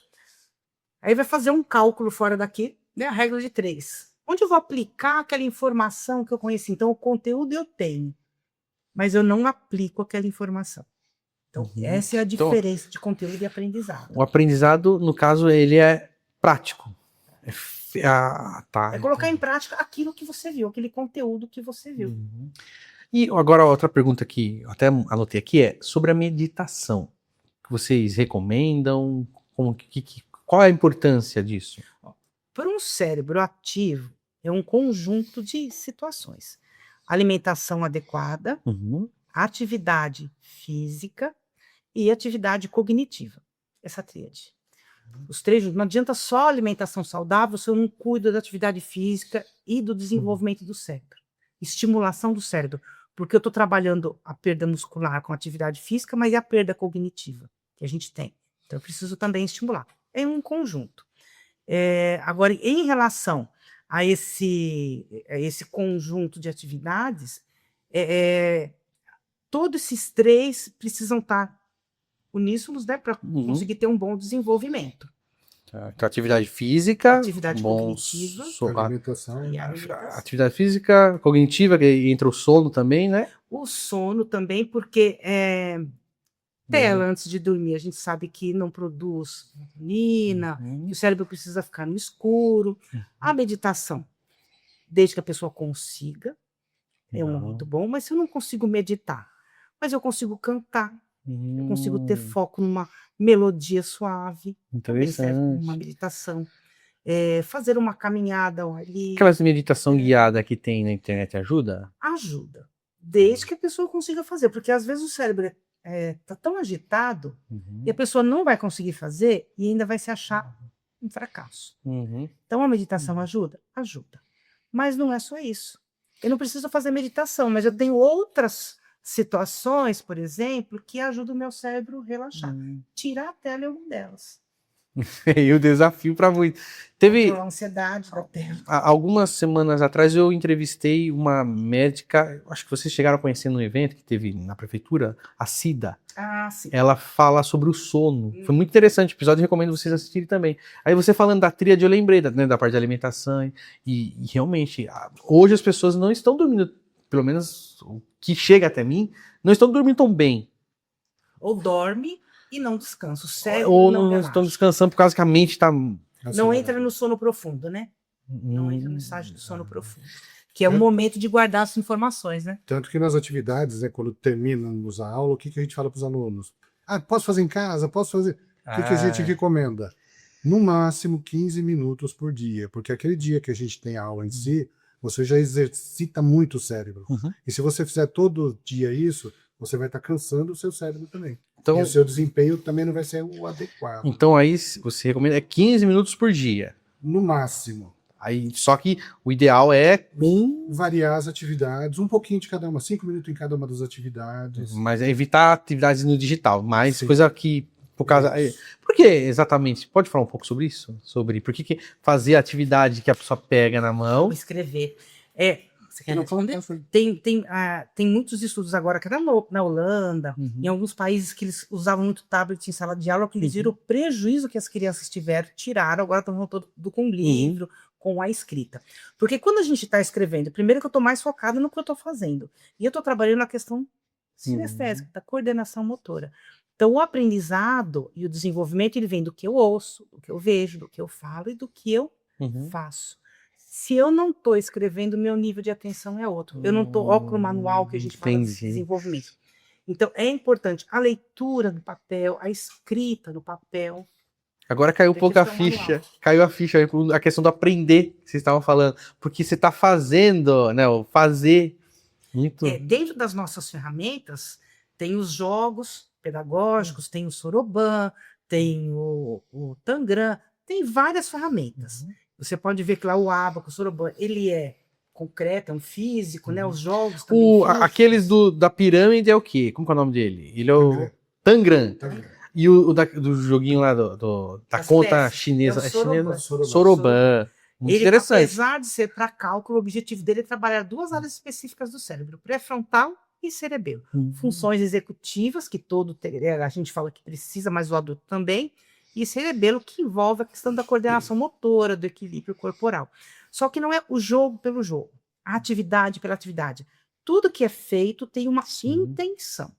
Aí vai fazer um cálculo fora daqui, né, a regra de 3. Onde eu vou aplicar aquela informação que eu conheci? Então, o conteúdo eu tenho, mas eu não aplico aquela informação. Então, essa é a diferença de conteúdo e aprendizado. O aprendizado, no caso, ele é prático. É colocar em prática aquilo que você viu, aquele conteúdo que você viu. E agora outra pergunta que eu até anotei aqui é sobre a meditação. Que vocês recomendam? Qual é a importância disso? Para um cérebro ativo, é um conjunto de situações. Alimentação adequada, atividade física e atividade cognitiva. Essa tríade. Os três, não adianta só alimentação saudável se eu não cuido da atividade física e do desenvolvimento do cérebro. Estimulação do cérebro. Porque eu estou trabalhando a perda muscular com atividade física, mas e a perda cognitiva que a gente tem? Então, eu preciso também estimular. É um conjunto. Agora, em relação a esse conjunto de atividades, todos esses três precisam estar uníssonos, né, para conseguir ter um bom desenvolvimento. Então, atividade física, atividade cognitiva, alimentação. Atividade física, cognitiva, que entra o sono também, né? O sono também, porque tela antes de dormir, a gente sabe que não produz melatonina, que o cérebro precisa ficar no escuro. A meditação, desde que a pessoa consiga, é muito bom, mas se eu não consigo meditar, mas eu consigo cantar, eu consigo ter foco numa melodia suave, interessante. Uma meditação, fazer uma caminhada ao ar livre. Aquelas meditação guiada que tem na internet ajuda? Ajuda, desde que a pessoa consiga fazer, porque às vezes o cérebro está tão agitado e a pessoa não vai conseguir fazer e ainda vai se achar um fracasso. Então a meditação ajuda? Ajuda. Mas não é só isso. Eu não preciso fazer meditação, mas eu tenho outras situações, por exemplo, que ajudam o meu cérebro a relaxar. Tirar a tela é uma delas. E o desafio para muito. Teve Controlar a ansiedade da tela. algumas semanas atrás eu entrevistei uma médica, acho que vocês chegaram a conhecer num evento que teve na prefeitura, a Cida. Ah, sim. Ela fala sobre o sono. Foi muito interessante o episódio, recomendo vocês assistirem também. Aí você falando da tríade, eu lembrei da parte de alimentação e realmente, hoje as pessoas não estão dormindo, pelo menos o que chega até mim, não estão dormindo tão bem. Ou dorme e não descansa. O cérebro Ou não não relaxa. estão descansando por causa que a mente está... Não entra no sono profundo, né? Não entra no estágio do sono profundo. Que é o momento de guardar as informações, né? Tanto que nas atividades, né, quando terminamos a aula, o que a gente fala para os alunos? Posso fazer em casa? Posso fazer? O que a gente recomenda? No máximo 15 minutos por dia, porque aquele dia que a gente tem a aula em si, você já exercita muito o cérebro. E se você fizer todo dia isso, você vai estar cansando o seu cérebro também. Então, e o seu desempenho também não vai ser o adequado. Então aí você recomenda 15 minutos por dia. No máximo. Aí, só que o ideal é variar as atividades, um pouquinho de cada uma, 5 minutos em cada uma das atividades. Mas é evitar atividades no digital, mais coisa que por causa. Por que exatamente? Pode falar um pouco sobre isso? Sobre por que fazer atividade que a pessoa pega na mão? Vou escrever. Você quer responder? Tem muitos estudos agora, que era na Holanda, em alguns países que eles usavam muito tablet em sala de aula, que eles viram o prejuízo que as crianças tiveram, tiraram, agora estão voltando com livro, com a escrita. Porque quando a gente está escrevendo, primeiro que eu estou mais focada no que eu estou fazendo. E eu estou trabalhando na questão sinestésica, da coordenação motora. Então, o aprendizado e o desenvolvimento, ele vem do que eu ouço, do que eu vejo, do que eu falo e do que eu faço. Se eu não estou escrevendo, meu nível de atenção é outro. Eu não estou, olha o manual que a gente fala de desenvolvimento. Então, é importante a leitura no papel, a escrita no papel. Agora caiu um pouco a ficha. Caiu a ficha, a questão do aprender que vocês estavam falando. Porque você está fazendo, né? O fazer. Muito... dentro das nossas ferramentas, tem os jogos pedagógicos, tem o Soroban, tem o Tangram, tem várias ferramentas. Você pode ver que lá o Abaco, o Soroban, ele é concreto, é um físico, né? Os jogos também. Aqueles da pirâmide é o quê? Como que é o nome dele? Ele é o Tangram. E do joguinho lá da conta chinesa. É chinesa? Soroban. Muito interessante. Apesar de ser para cálculo, o objetivo dele é trabalhar duas áreas específicas do cérebro, pré-frontal e cerebelo. Funções executivas, que a gente fala que precisa, mas o adulto também, e cerebelo, que envolve a questão da coordenação motora, do equilíbrio corporal. Só que não é o jogo pelo jogo, a atividade pela atividade. Tudo que é feito tem uma intenção.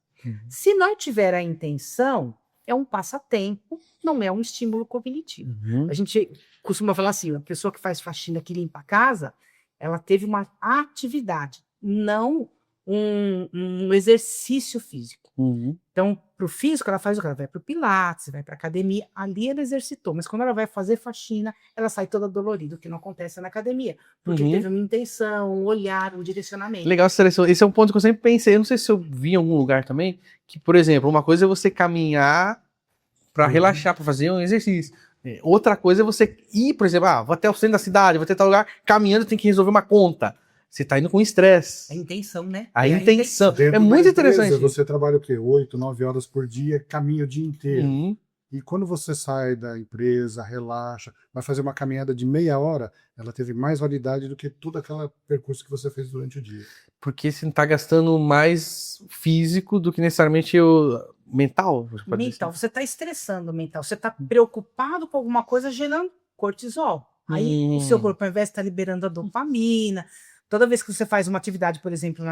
Se não tiver a intenção, é um passatempo, não é um estímulo cognitivo. A gente costuma falar assim, a pessoa que faz faxina, que limpa a casa, ela teve uma atividade, não um exercício físico. Então, para o físico, ela faz o que? Ela vai para o Pilates, vai para a academia, ali ela exercitou, mas quando ela vai fazer faxina, ela sai toda dolorida, o que não acontece na academia, porque teve uma intenção, um olhar, um direcionamento. Legal, esse é um ponto que eu sempre pensei, eu não sei se eu vi em algum lugar também, que, por exemplo, uma coisa é você caminhar para relaxar, para fazer um exercício. Outra coisa é você ir, por exemplo, vou até o centro da cidade, vou até tal lugar, caminhando, tem que resolver uma conta. Você tá indo com estresse. A intenção, né? A intenção. É muito interessante. Você trabalha o quê? 8, 9 horas por dia, caminha o dia inteiro. E quando você sai da empresa, relaxa, vai fazer uma caminhada de meia hora, ela teve mais validade do que todo aquele percurso que você fez durante o dia. Porque você não tá gastando mais físico do que necessariamente o mental. Mental. Você tá estressando o mental. Você tá preocupado com alguma coisa gerando cortisol. Aí o seu corpo, ao invés de estar liberando a dopamina, toda vez que você faz uma atividade, por exemplo,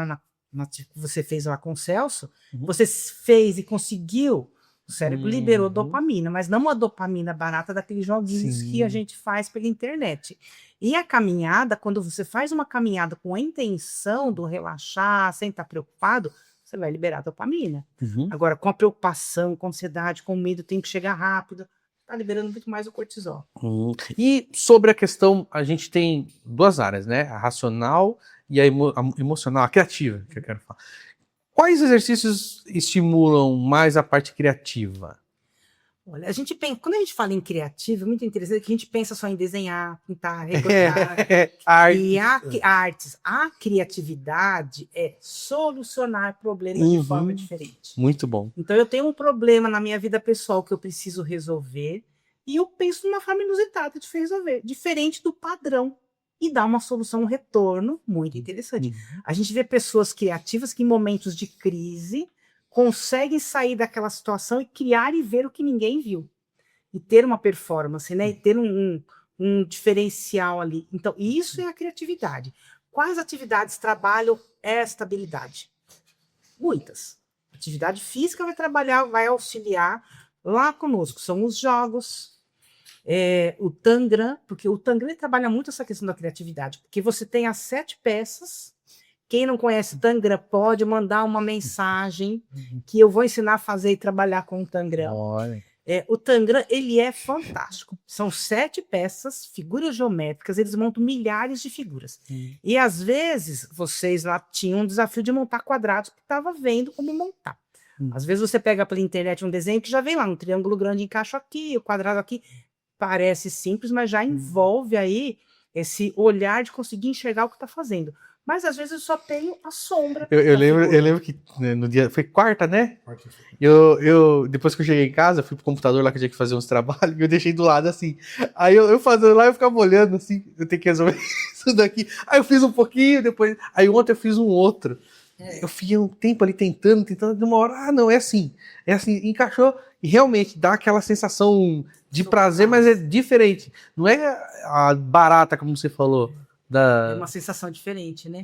você fez lá com o Celso, você fez e conseguiu, o cérebro liberou dopamina, mas não uma dopamina barata daqueles joguinhos que a gente faz pela internet. E a caminhada, quando você faz uma caminhada com a intenção do relaxar, sem estar preocupado, você vai liberar dopamina. Agora, com a preocupação, com a ansiedade, com o medo, tem que chegar rápido, tá liberando muito mais o cortisol. E sobre a questão, a gente tem duas áreas, né? A racional e a emocional, a criativa, que eu quero falar. Quais exercícios estimulam mais a parte criativa? Olha, quando a gente fala em criativo, é muito interessante que a gente pensa só em desenhar, pintar, recortar. E artes. A criatividade é solucionar problemas de forma diferente. Muito bom. Então, eu tenho um problema na minha vida pessoal que eu preciso resolver e eu penso numa forma inusitada de resolver, diferente do padrão. E dá uma solução, um retorno muito interessante. A gente vê pessoas criativas que em momentos de crise conseguem sair daquela situação e criar e ver o que ninguém viu. E ter uma performance, né? E ter um diferencial ali. Então, isso é a criatividade. Quais atividades trabalham esta habilidade? Muitas. Atividade física vai auxiliar lá conosco. São os jogos, o Tangram, porque o Tangram trabalha muito essa questão da criatividade, porque você tem as 7 peças. Quem não conhece Tangram pode mandar uma mensagem que eu vou ensinar a fazer e trabalhar com o Tangram. O Tangram, ele é fantástico. São 7 peças, figuras geométricas, eles montam milhares de figuras. E às vezes, vocês lá tinham um desafio de montar quadrados, que estava vendo como montar. Às vezes você pega pela internet um desenho que já vem lá, um triângulo grande encaixa aqui, o quadrado aqui. Parece simples, mas já envolve aí esse olhar de conseguir enxergar o que está fazendo. Mas às vezes eu só tenho a sombra. Eu lembro que no dia. Foi quarta, né? Depois que eu cheguei em casa, fui pro computador lá que eu tinha que fazer uns trabalhos e eu deixei do lado assim. Aí eu fazendo lá, eu ficava olhando assim, eu tenho que resolver isso daqui. Aí eu fiz um pouquinho, depois. Aí ontem eu fiz um outro. Eu fiquei um tempo ali tentando, de uma hora, não, é assim, encaixou e realmente dá aquela sensação de prazer, mas é diferente. Não é a barata, como você falou. É uma sensação diferente, né?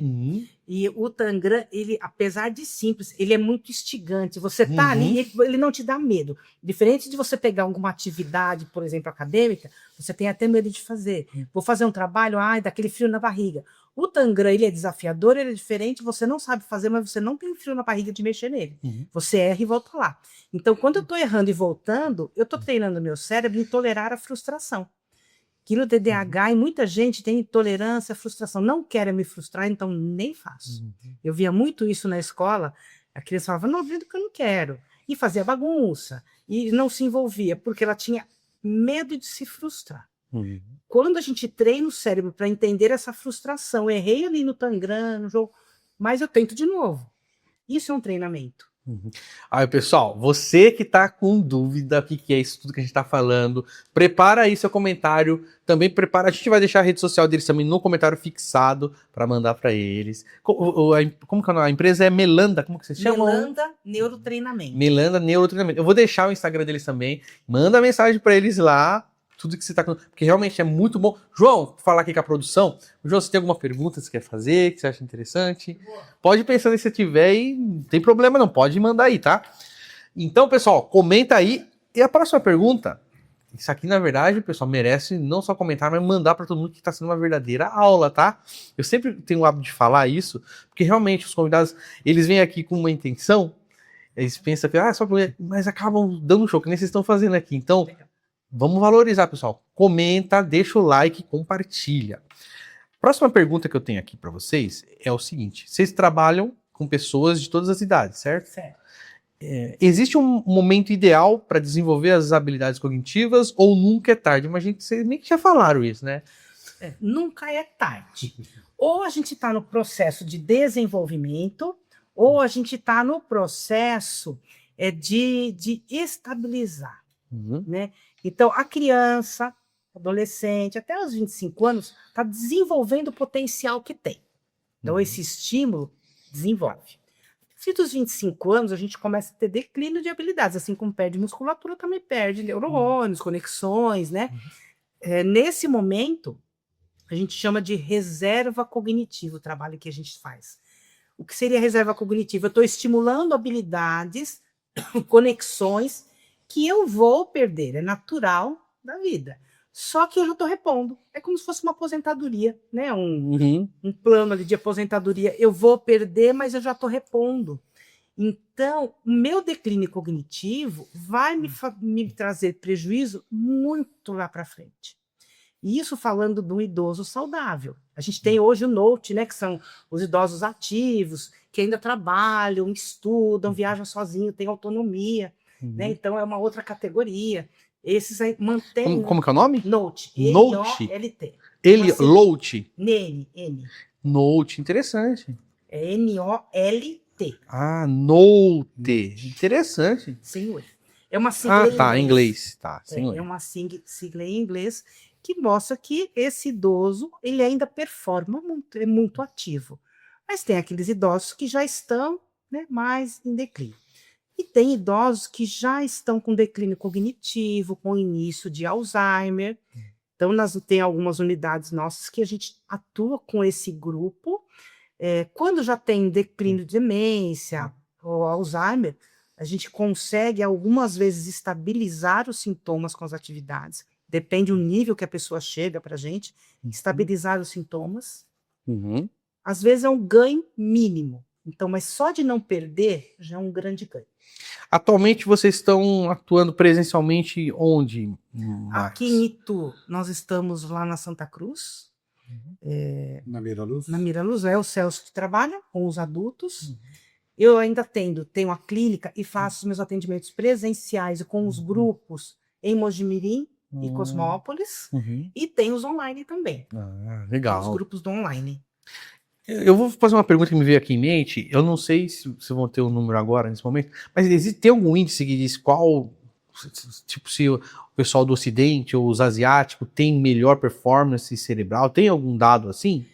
E o Tangram, ele, apesar de simples, ele é muito instigante. Você tá ali, ele não te dá medo. Diferente de você pegar alguma atividade, por exemplo, acadêmica, você tem até medo de fazer. Vou fazer um trabalho, daquele frio na barriga. O Tangram, ele é desafiador, ele é diferente, você não sabe fazer, mas você não tem frio na barriga de mexer nele. Você erra e volta lá. Então, quando eu tô errando e voltando, eu tô treinando meu cérebro em tolerar a frustração. Que no TDAH, e muita gente tem intolerância à frustração. Não quero me frustrar, então nem faço. Eu via muito isso na escola. A criança falava, não, vendo que eu não quero. E fazia bagunça. E não se envolvia, porque ela tinha medo de se frustrar. Quando a gente treina o cérebro para entender essa frustração, errei ali no Tangram, no jogo, mas eu tento de novo. Isso é um treinamento. Aí, pessoal, você que tá com dúvida do que é isso tudo que a gente tá falando, prepara aí seu comentário, também prepara, a gente vai deixar a rede social deles também no comentário fixado para mandar para eles. Como que é a empresa? É Melanda, como que vocês chamam? Melanda Neurotreinamento. Melanda Neurotreinamento. Eu vou deixar o Instagram deles também, manda mensagem para eles lá, tudo que você tá com, porque realmente é muito bom. João, vou falar aqui com a produção. João, você tem alguma pergunta que você quer fazer, que você acha interessante? Pode pensar se você tiver e não tem problema não, pode mandar aí, tá? Então, pessoal, comenta aí. E a próxima pergunta, isso aqui, na verdade, pessoal, merece não só comentar, mas mandar para todo mundo que está sendo uma verdadeira aula, tá? Eu sempre tenho o hábito de falar isso, porque realmente os convidados, eles vêm aqui com uma intenção, eles pensam que, só mas acabam dando um show, que nem vocês estão fazendo aqui. Então, vamos valorizar, pessoal. Comenta, deixa o like, compartilha. Próxima pergunta que eu tenho aqui para vocês é o seguinte. Vocês trabalham com pessoas de todas as idades, certo? Certo. Existe um momento ideal para desenvolver as habilidades cognitivas ou nunca é tarde? Mas vocês meio que já falaram isso, né? Nunca é tarde. Ou a gente está no processo de desenvolvimento, ou a gente está no processo de estabilizar. Né? Então, a criança, adolescente, até os 25 anos, está desenvolvendo o potencial que tem. Então, esse estímulo desenvolve. Se dos 25 anos a gente começa a ter declínio de habilidades, assim como perde musculatura, também perde neurônios, conexões, né? Nesse momento, a gente chama de reserva cognitiva, o trabalho que a gente faz. O que seria reserva cognitiva? Eu estou estimulando habilidades, conexões, que eu vou perder, é natural da vida. Só que eu já estou repondo. É como se fosse uma aposentadoria, né? Um plano ali de aposentadoria. Eu vou perder, mas eu já estou repondo. Então, o meu declínio cognitivo vai me trazer prejuízo muito lá para frente. E isso falando de um idoso saudável. A gente tem hoje o NOTE, né? Que são os idosos ativos, que ainda trabalham, estudam, viajam sozinhos, têm autonomia. né? Então é uma outra categoria. Esses aí mantêm... Como que é o nome? Note. Note. N-O-L-T. Lote. N. Note, interessante. É N-O-L-T. Ah, Note. Interessante. Sem o E. É uma sigla em inglês. Tá, sem o E. É uma sigla em inglês que mostra que esse idoso, ele ainda performa muito, é muito ativo. Mas tem aqueles idosos que já estão, né, mais em declínio. E tem idosos que já estão com declínio cognitivo, com início de Alzheimer. Então, tem algumas unidades nossas que a gente atua com esse grupo. Quando já tem declínio de demência ou Alzheimer, a gente consegue algumas vezes estabilizar os sintomas com as atividades. Depende do nível que a pessoa chega para a gente, estabilizar os sintomas. Uhum. Às vezes é um ganho mínimo. Então, mas só de não perder já é um grande ganho. Atualmente vocês estão atuando presencialmente onde? Aqui em Itu, nós estamos lá na Santa Cruz. Na Miraluz? Na Miraluz, é o Celso que trabalha com os adultos. Eu ainda tenho a clínica e faço os meus atendimentos presenciais com os grupos em Mojimirim e Cosmópolis. E tem os online também. Legal. Os grupos do online. Eu vou fazer uma pergunta que me veio aqui em mente. Eu não sei se vão ter um número agora, nesse momento, mas tem algum índice que diz qual, tipo, se o pessoal do Ocidente ou os asiáticos tem melhor performance cerebral? Tem algum dado assim?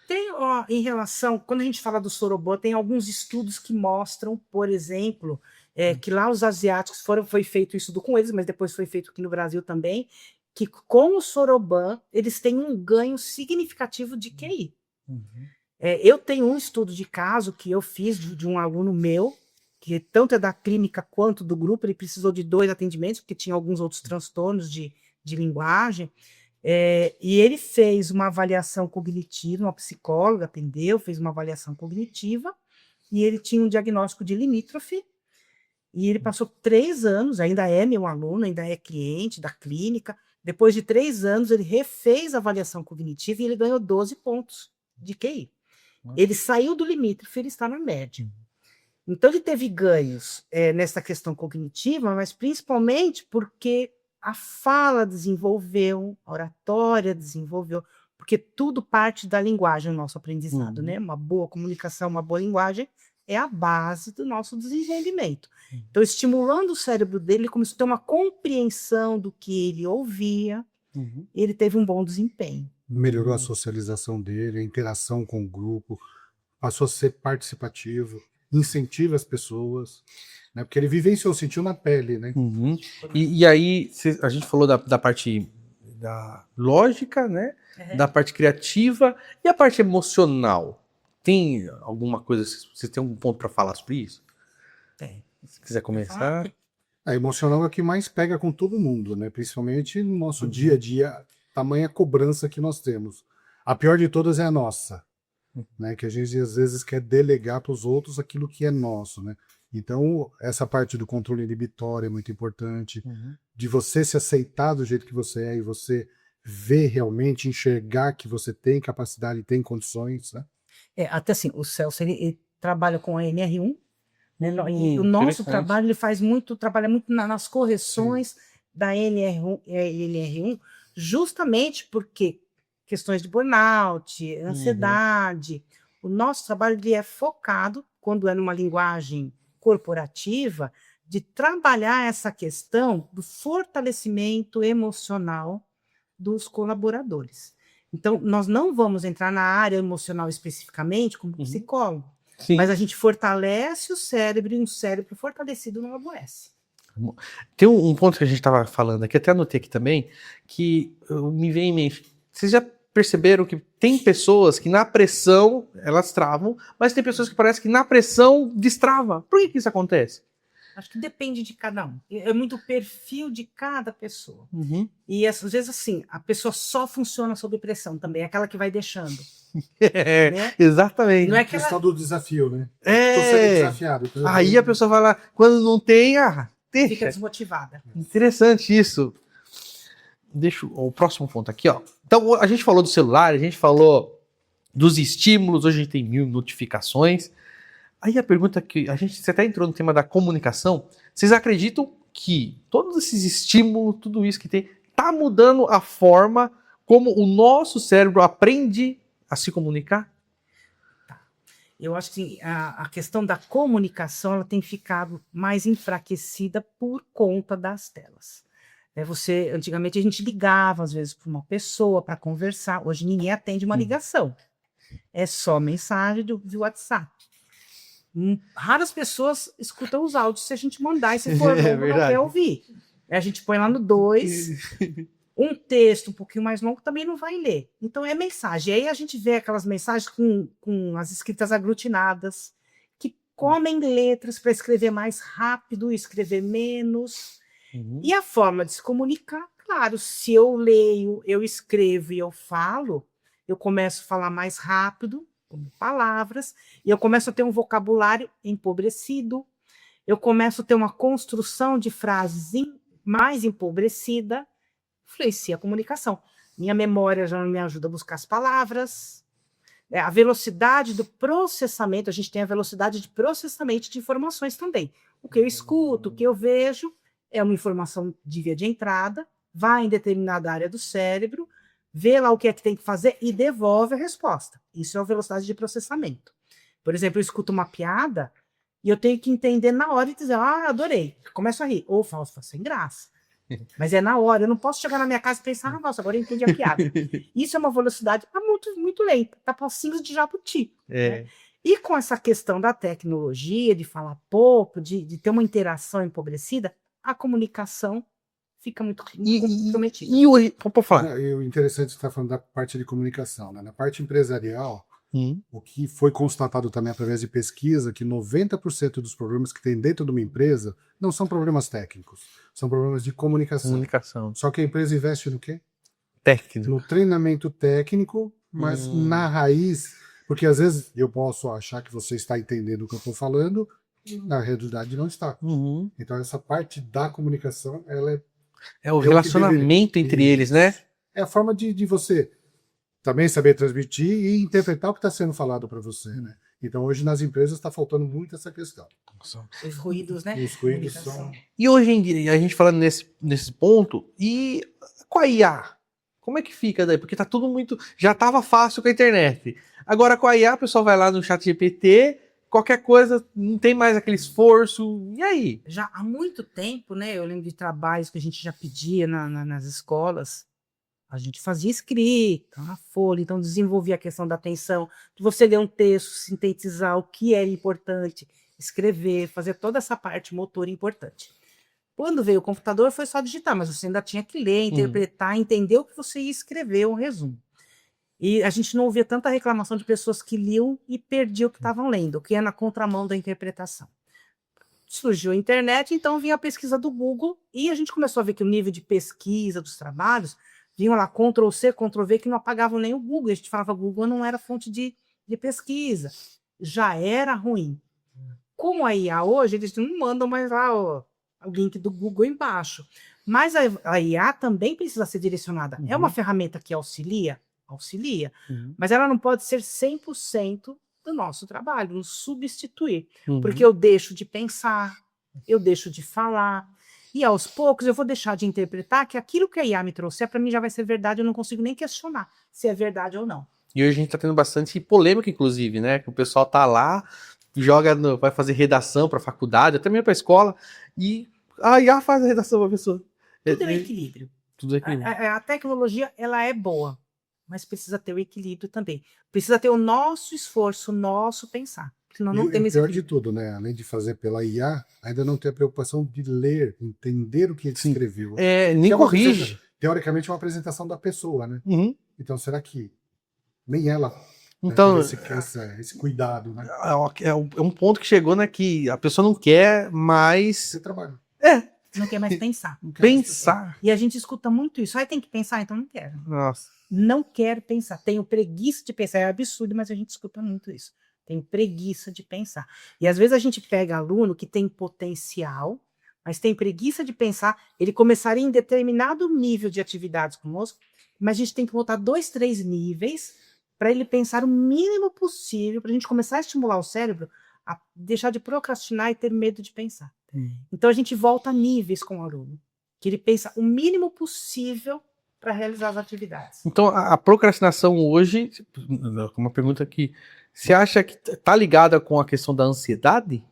Tem, em relação, quando a gente fala do Sorobã, tem alguns estudos que mostram, por exemplo, que lá os asiáticos foi feito isso com eles, mas depois foi feito aqui no Brasil também, que com o Sorobã eles têm um ganho significativo de QI. Eu tenho um estudo de caso que eu fiz de um aluno meu, que tanto é da clínica quanto do grupo, ele precisou de 2 atendimentos, porque tinha alguns outros transtornos de linguagem, e ele fez uma avaliação cognitiva, uma psicóloga atendeu, fez uma avaliação cognitiva, e ele tinha um diagnóstico de limítrofe, e ele passou 3 anos, ainda é meu aluno, ainda é cliente da clínica, depois de 3 anos ele refez a avaliação cognitiva e ele ganhou 12 pontos de QI. Ele saiu do limítrofe, ele está na média. Então, ele teve ganhos nessa questão cognitiva, mas principalmente porque a fala desenvolveu, a oratória desenvolveu, porque tudo parte da linguagem, o nosso aprendizado, né? Uma boa comunicação, uma boa linguagem é a base do nosso desenvolvimento. Então, estimulando o cérebro dele, ele começou a ter uma compreensão do que ele ouvia, e ele teve um bom desempenho. Melhorou a socialização dele, a interação com o grupo, passou a ser participativo, incentiva as pessoas, né? Porque ele vivenciou, sentiu na pele, né? E aí, a gente falou da parte da lógica, né? Da parte criativa e a parte emocional. Tem alguma coisa, você tem algum ponto para falar sobre isso? Tem. Se quiser começar. A emocional é o que mais pega com todo mundo, né? Principalmente no nosso dia a dia, tamanha cobrança que nós temos. A pior de todas é a nossa, né? Que a gente às vezes quer delegar para os outros aquilo que é nosso, né? Então, essa parte do controle inibitório é muito importante, de você se aceitar do jeito que você é e você ver realmente, enxergar que você tem capacidade e tem condições, né? Até assim, o Celso, ele trabalha com a NR1, né? E o nosso trabalho, trabalha muito nas correções da NR1, justamente porque questões de burnout, ansiedade. O nosso trabalho ele é focado, quando é numa linguagem corporativa, de trabalhar essa questão do fortalecimento emocional dos colaboradores. Então, nós não vamos entrar na área emocional especificamente como psicólogo, mas a gente fortalece o cérebro e um cérebro fortalecido não adoece. Tem um ponto que a gente estava falando aqui, até anotei aqui também, que me vem em mente. Vocês já perceberam que tem pessoas que na pressão elas travam, mas tem pessoas que parece que na pressão destrava. Por que isso acontece? Acho que depende de cada um. É muito o perfil de cada pessoa. E às vezes, assim, a pessoa só funciona sob pressão também, é aquela que vai deixando. Né? Exatamente. Não é A questão do desafio, né? Tô É. sendo desafiado. Aí a pessoa vai lá, quando não tem, deixa. Fica desmotivada. Interessante isso. Deixa o próximo ponto aqui, ó. Então, a gente falou do celular, a gente falou dos estímulos, hoje a gente tem 1000 notificações, Aí a pergunta que você até entrou no tema da comunicação, vocês acreditam que todos esses estímulos, tudo isso que tem, tá mudando a forma como o nosso cérebro aprende a se comunicar? Eu acho que a questão da comunicação ela tem ficado mais enfraquecida por conta das telas. Antigamente a gente ligava às vezes para uma pessoa para conversar, hoje ninguém atende uma ligação. É só mensagem do WhatsApp. Raras pessoas escutam os áudios se a gente mandar e se for longo não quer ouvir. A gente põe lá no 2, um texto um pouquinho mais longo também não vai ler. Então é mensagem. E aí a gente vê aquelas mensagens com as escritas aglutinadas, que comem letras para escrever mais rápido, escrever menos. E a forma de se comunicar, claro, se eu leio, eu escrevo e eu falo, eu começo a falar mais rápido, com palavras, e eu começo a ter um vocabulário empobrecido, eu começo a ter uma construção de frases mais empobrecida, influencia a comunicação. Minha memória já não me ajuda a buscar as palavras, a velocidade do processamento, a gente tem a velocidade de processamento de informações também. O que eu escuto, o que eu vejo, é uma informação de via de entrada, vai em determinada área do cérebro, vê lá o que é que tem que fazer e devolve a resposta. Isso é a velocidade de processamento. Por exemplo, eu escuto uma piada e eu tenho que entender na hora e dizer, adorei. Começo a rir. Ou falo, sem graça. Mas é na hora. Eu não posso chegar na minha casa e pensar, nossa, agora eu entendi a piada. Isso é uma velocidade muito, muito lenta. Tá passinho de jabuti. Né? E com essa questão da tecnologia, de falar pouco, de ter uma interação empobrecida, a comunicação fica muito comprometida. E hoje, pode falar. O interessante é que você está falando da parte de comunicação. Né? Na parte empresarial, o que foi constatado também através de pesquisa, que 90% dos problemas que tem dentro de uma empresa não são problemas técnicos, são problemas de comunicação. Só que a empresa investe no quê? Técnico. No treinamento técnico, mas na raiz, porque às vezes eu posso achar que você está entendendo o que eu estou falando, na realidade não está. Então essa parte da comunicação, ela é o relacionamento entre eles, né? É a forma de você também saber transmitir e interpretar o que está sendo falado para você, né? Então hoje nas empresas está faltando muito essa questão. Os ruídos, né? Os ruídos são... E hoje em dia, a gente falando nesse ponto, e com a IA? Como é que fica daí? Porque tá tudo muito... Já tava fácil com a internet. Agora com a IA, o pessoal vai lá no ChatGPT, qualquer coisa, não tem mais aquele esforço. E aí? Já há muito tempo, né? Eu lembro de trabalhos que a gente já pedia nas escolas. A gente fazia escrita, na folha, então desenvolvia a questão da atenção, de você ler um texto, sintetizar o que era importante, escrever, fazer toda essa parte motora importante. Quando veio o computador, foi só digitar, mas você ainda tinha que ler, interpretar, entender o que você ia escrever, um resumo. E a gente não ouvia tanta reclamação de pessoas que liam e perdiam o que estavam lendo, o que é na contramão da interpretação. Surgiu a internet, então vinha a pesquisa do Google, e a gente começou a ver que o nível de pesquisa dos trabalhos vinham lá, Ctrl+C, Ctrl+V, que não apagavam nem o Google. A gente falava que o Google não era fonte de pesquisa. Já era ruim. Como a IA hoje, eles não mandam mais lá o link do Google embaixo. Mas a IA também precisa ser direcionada. É uma ferramenta que auxilia, mas ela não pode ser 100% do nosso trabalho, nos substituir. Porque eu deixo de pensar, eu deixo de falar, e aos poucos eu vou deixar de interpretar que aquilo que a IA me trouxe para mim já vai ser verdade, eu não consigo nem questionar se é verdade ou não. E hoje a gente tá tendo bastante polêmica, inclusive, né? Que o pessoal tá lá, vai fazer redação para faculdade, até mesmo para escola, e a IA faz a redação para a pessoa. Tudo é equilíbrio. Tudo é equilíbrio. A tecnologia, ela é boa, mas precisa ter o equilíbrio também. Precisa ter o nosso esforço, o nosso pensar. Senão não tem o pior de tudo, né? Além de fazer pela IA, ainda não tem a preocupação de ler, entender o que ele escreveu. Nem corrige. Teoricamente é uma apresentação da pessoa, né? Então será que nem ela então, esse cuidado, né? É um ponto que chegou, né? Que a pessoa não quer mais... Você trabalha. Não quer mais pensar. Pensar. E a gente escuta muito isso. Tem que pensar, então não quero. Nossa. Não quero pensar. Tenho preguiça de pensar. É absurdo, mas a gente escuta muito isso. Tem preguiça de pensar. E às vezes a gente pega aluno que tem potencial, mas tem preguiça de pensar. Ele começaria em determinado nível de atividades conosco, mas a gente tem que voltar 2, 3 níveis para ele pensar o mínimo possível, para a gente começar a estimular o cérebro a deixar de procrastinar e ter medo de pensar. Então a gente volta a níveis com o aluno, que ele pensa o mínimo possível para realizar as atividades. Então a procrastinação hoje, uma pergunta aqui, você acha que está ligada com a questão da ansiedade?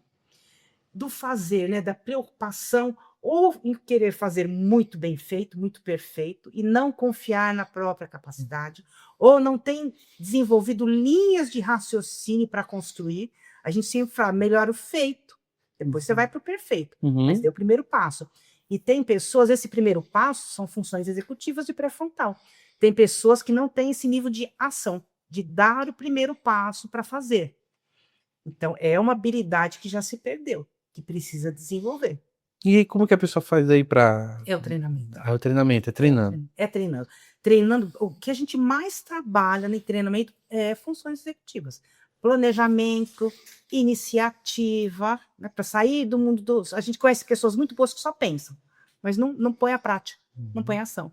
Do fazer, né, da preocupação, ou em querer fazer muito bem feito, muito perfeito, e não confiar na própria capacidade, ou não tem desenvolvido linhas de raciocínio para construir. A gente sempre fala, melhor o feito, depois você vai para o perfeito, mas dê o primeiro passo. E tem pessoas, esse primeiro passo são funções executivas de pré-frontal. Tem pessoas que não têm esse nível de ação, de dar o primeiro passo para fazer. Então, é uma habilidade que já se perdeu, que precisa desenvolver. E aí, como que a pessoa faz aí para... É o treinamento. É o treinamento, é treinando. É treinando. Treinando, o que a gente mais trabalha no treinamento é funções executivas. Planejamento, iniciativa, né, para sair do mundo dos... A gente conhece pessoas muito boas que só pensam, mas não põe a prática, não põe a ação.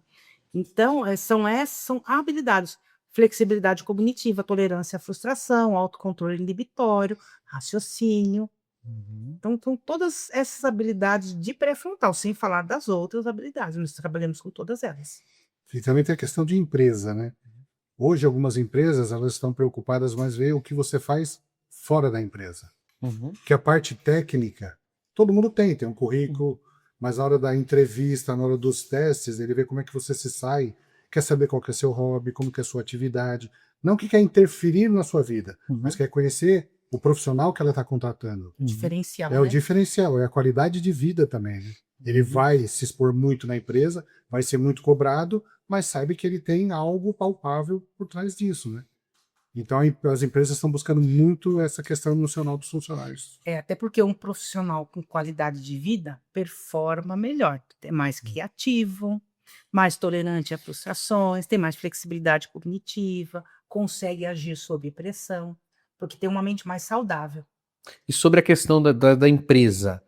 Então, são habilidades. Flexibilidade cognitiva, tolerância à frustração, autocontrole inibitório, raciocínio. Então, são todas essas habilidades de pré-frontal, sem falar das outras habilidades. Nós trabalhamos com todas elas. E também tem a questão de empresa, né? Hoje, algumas empresas elas estão preocupadas mais em ver o que você faz fora da empresa. Que a parte técnica, todo mundo tem um currículo, mas na hora da entrevista, na hora dos testes, ele vê como é que você se sai, quer saber qual que é seu hobby, como que é a sua atividade. Não que quer interferir na sua vida, mas quer conhecer o profissional que ela está contratando. Diferencial, É o diferencial, é a qualidade de vida também, né? Ele vai se expor muito na empresa, vai ser muito cobrado, mas sabe que ele tem algo palpável por trás disso, né? Então as empresas estão buscando muito essa questão emocional dos funcionários. Até porque um profissional com qualidade de vida performa melhor, é mais criativo, mais tolerante a frustrações, tem mais flexibilidade cognitiva, consegue agir sob pressão, porque tem uma mente mais saudável. E sobre a questão da empresa,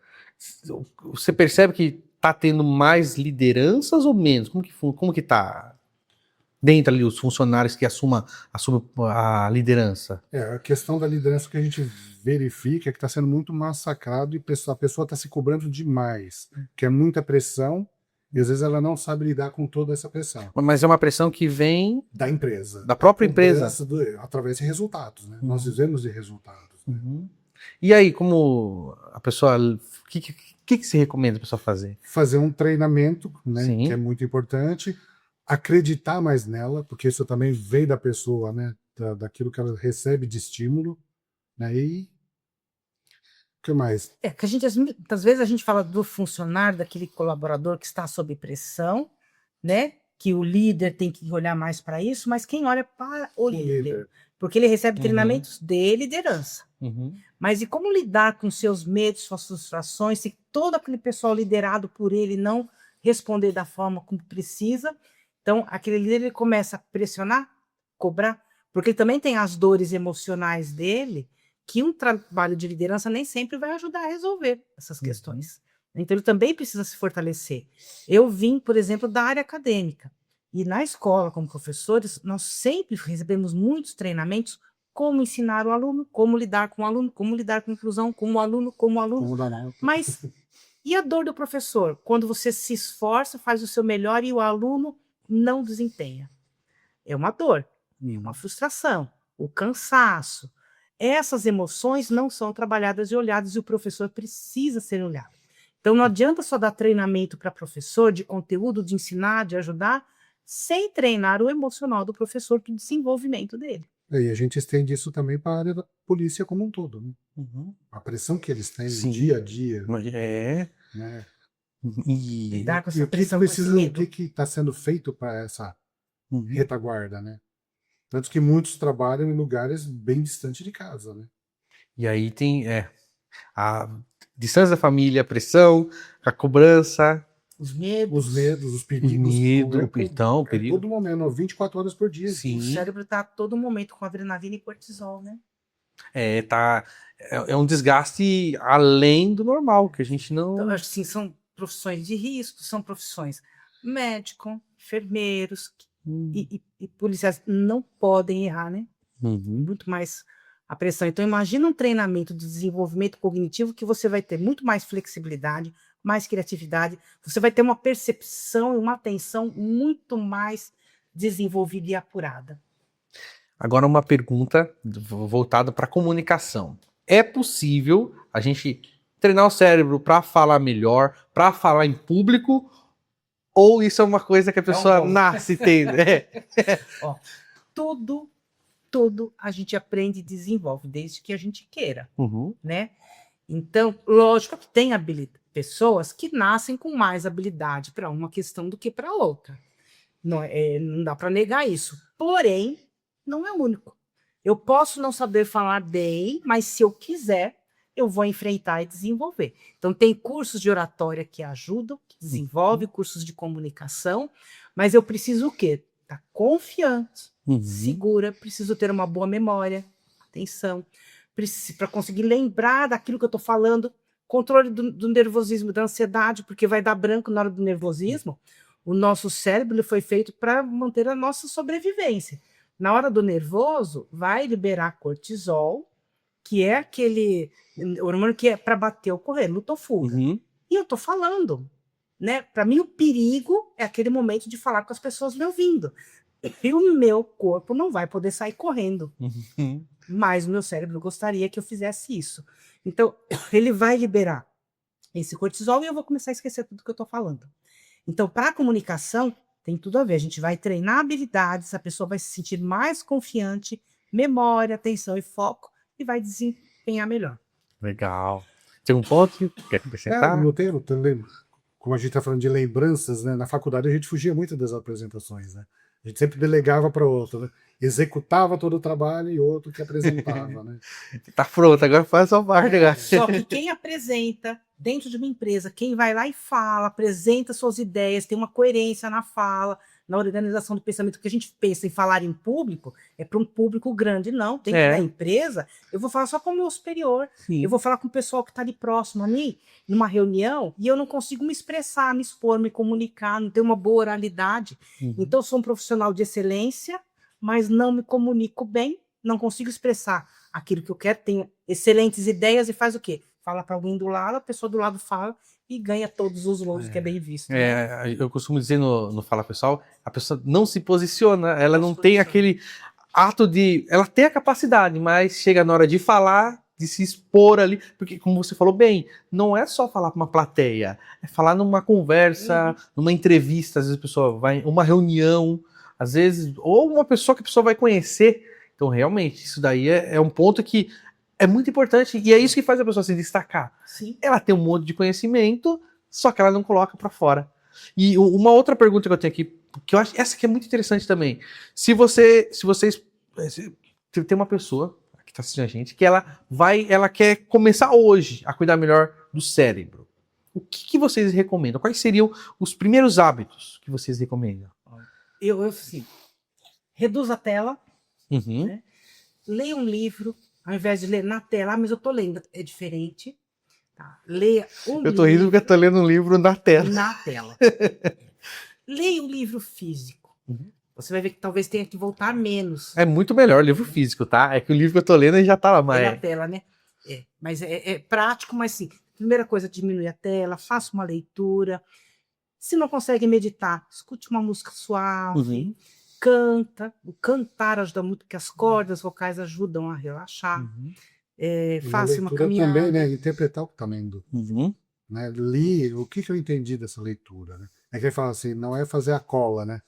você percebe que está tendo mais lideranças ou menos? Como que está dentro ali os funcionários que assumem a liderança? A questão da liderança que a gente verifica é que está sendo muito massacrado e a pessoa está se cobrando demais, que é muita pressão e às vezes ela não sabe lidar com toda essa pressão. Mas é uma pressão que vem da empresa. Da própria empresa? Através de resultados, né? Nós vivemos de resultados. Né? E aí, como a pessoa... O que se recomenda a pessoa fazer? Fazer um treinamento, né? Sim. Que é muito importante. Acreditar mais nela, porque isso também vem da pessoa, né? Daquilo que ela recebe de estímulo. Né? E o que mais? Que a gente, às vezes a gente fala do funcionário, daquele colaborador que está sob pressão, né? Que o líder tem que olhar mais para isso, mas quem olha para o líder? Porque ele recebe treinamentos de liderança. Mas e como lidar com seus medos, suas frustrações, se todo aquele pessoal liderado por ele não responder da forma como precisa? Então, aquele líder ele começa a pressionar, cobrar, porque ele também tem as dores emocionais dele, que um trabalho de liderança nem sempre vai ajudar a resolver essas questões. Então, ele também precisa se fortalecer. Eu vim, por exemplo, da área acadêmica. E na escola, como professores, nós sempre recebemos muitos treinamentos como ensinar o aluno, como lidar com o aluno, como lidar com a inclusão, como aluno. Mas e a dor do professor? Quando você se esforça, faz o seu melhor e o aluno não desempenha. É uma dor, é uma frustração, o cansaço. Essas emoções não são trabalhadas e olhadas e o professor precisa ser olhado. Então não adianta só dar treinamento para professor de conteúdo, de ensinar, de ajudar, sem treinar o emocional do professor para o desenvolvimento dele. E a gente estende isso também para a área da polícia como um todo. Né? A pressão que eles têm no dia a dia. Né? E o que está sendo feito para essa retaguarda, né? Tanto que muitos trabalham em lugares bem distantes de casa, né? E aí tem a distância da família, a pressão, a cobrança, os medos, os perigos. O perigo. Todo momento, 24 horas por dia. Sim. O cérebro está a todo momento com adrenalina e cortisol, né? É um desgaste além do normal, que a gente não... Então, assim, são profissões de risco, são profissões médico, enfermeiros e policiais não podem errar, né? Muito mais a pressão. Então, imagina um treinamento de desenvolvimento cognitivo que você vai ter muito mais flexibilidade, mais criatividade, você vai ter uma percepção e uma atenção muito mais desenvolvida e apurada. Agora uma pergunta voltada para comunicação. É possível a gente treinar o cérebro para falar melhor, para falar em público, ou isso é uma coisa que a pessoa nasce tendo? Ó, tudo a gente aprende e desenvolve, desde que a gente queira, né? Então, lógico que tem pessoas que nascem com mais habilidade para uma questão do que para outra. Não dá para negar isso. Porém, não é único. Eu posso não saber falar bem, mas se eu quiser, eu vou enfrentar e desenvolver. Então, tem cursos de oratória que ajudam, que desenvolvem, cursos de comunicação, mas eu preciso o quê? Estar confiante, segura, preciso ter uma boa memória, atenção, para conseguir lembrar daquilo que eu estou falando, controle do nervosismo, da ansiedade, porque vai dar branco na hora do nervosismo. O nosso cérebro ele foi feito para manter a nossa sobrevivência. Na hora do nervoso, vai liberar cortisol, que é aquele hormônio que é para bater ou correr, luta ou fuga. E eu estou falando, né? Para mim, o perigo é aquele momento de falar com as pessoas me ouvindo. E o meu corpo não vai poder sair correndo. Mas o meu cérebro gostaria que eu fizesse isso. Então, ele vai liberar esse cortisol e eu vou começar a esquecer tudo que eu estou falando. Então, para a comunicação, tem tudo a ver. A gente vai treinar habilidades, a pessoa vai se sentir mais confiante, memória, atenção e foco, e vai desempenhar melhor. Legal. Tem um ponto que quer acrescentar? Como a gente está falando de lembranças, né? Na faculdade a gente fugia muito das apresentações, né? A gente sempre delegava para outro, né? Executava todo o trabalho e outro que apresentava, né? Tá pronto, agora faz a sua parte. Só que quem apresenta dentro de uma empresa, quem vai lá e fala, apresenta suas ideias, tem uma coerência na fala, na organização do pensamento, que a gente pensa em falar em público, é para um público grande, não. Dentro da empresa, eu vou falar só com o meu superior, eu vou falar com o pessoal que está ali próximo a mim, numa reunião, e eu não consigo me expressar, me expor, me comunicar, não tenho uma boa oralidade. Então, eu sou um profissional de excelência, mas não me comunico bem, não consigo expressar aquilo que eu quero, tenho excelentes ideias e faz o quê? Fala para alguém do lado, a pessoa do lado fala e ganha todos os louros, que é bem visto. Né? Eu costumo dizer no Fala Pessoal, a pessoa não se posiciona, ela não tem aquele ato de... Ela tem a capacidade, mas chega na hora de falar, de se expor ali, porque como você falou bem, não é só falar para uma plateia, é falar numa conversa, numa entrevista, às vezes a pessoa vai, uma reunião, às vezes, ou uma pessoa que a pessoa vai conhecer. Então, realmente, isso daí é um ponto que é muito importante, e é isso que faz a pessoa se destacar. Sim. Ela tem um monte de conhecimento, só que ela não coloca para fora. E uma outra pergunta que eu tenho aqui, que eu acho, essa aqui é muito interessante também. Se vocês tem uma pessoa que está assistindo a gente, que ela quer começar hoje a cuidar melhor do cérebro. O que vocês recomendam? Quais seriam os primeiros hábitos que vocês recomendam? Eu assim, reduz a tela, né? Leia um livro, ao invés de ler na tela, mas eu tô lendo, é diferente. Tá? Leia um livro. Eu tô rindo porque eu tô lendo um livro na tela. Na tela. Leia um livro físico. Você vai ver que talvez tenha que voltar menos. É muito melhor o livro físico, tá? É que o livro que eu tô lendo ele já tá lá, mas... É na tela, né? Mas é prático, mas sim. Primeira coisa, diminui a tela, faça uma leitura. Se não consegue meditar, escute uma música suave. Canta. O cantar ajuda muito, porque as cordas vocais ajudam a relaxar. Faça uma caminhada. Também, né? Interpretar o que está lendo. Né? Li, o que eu entendi dessa leitura? Né? É que ele fala assim, não é fazer a cola, né?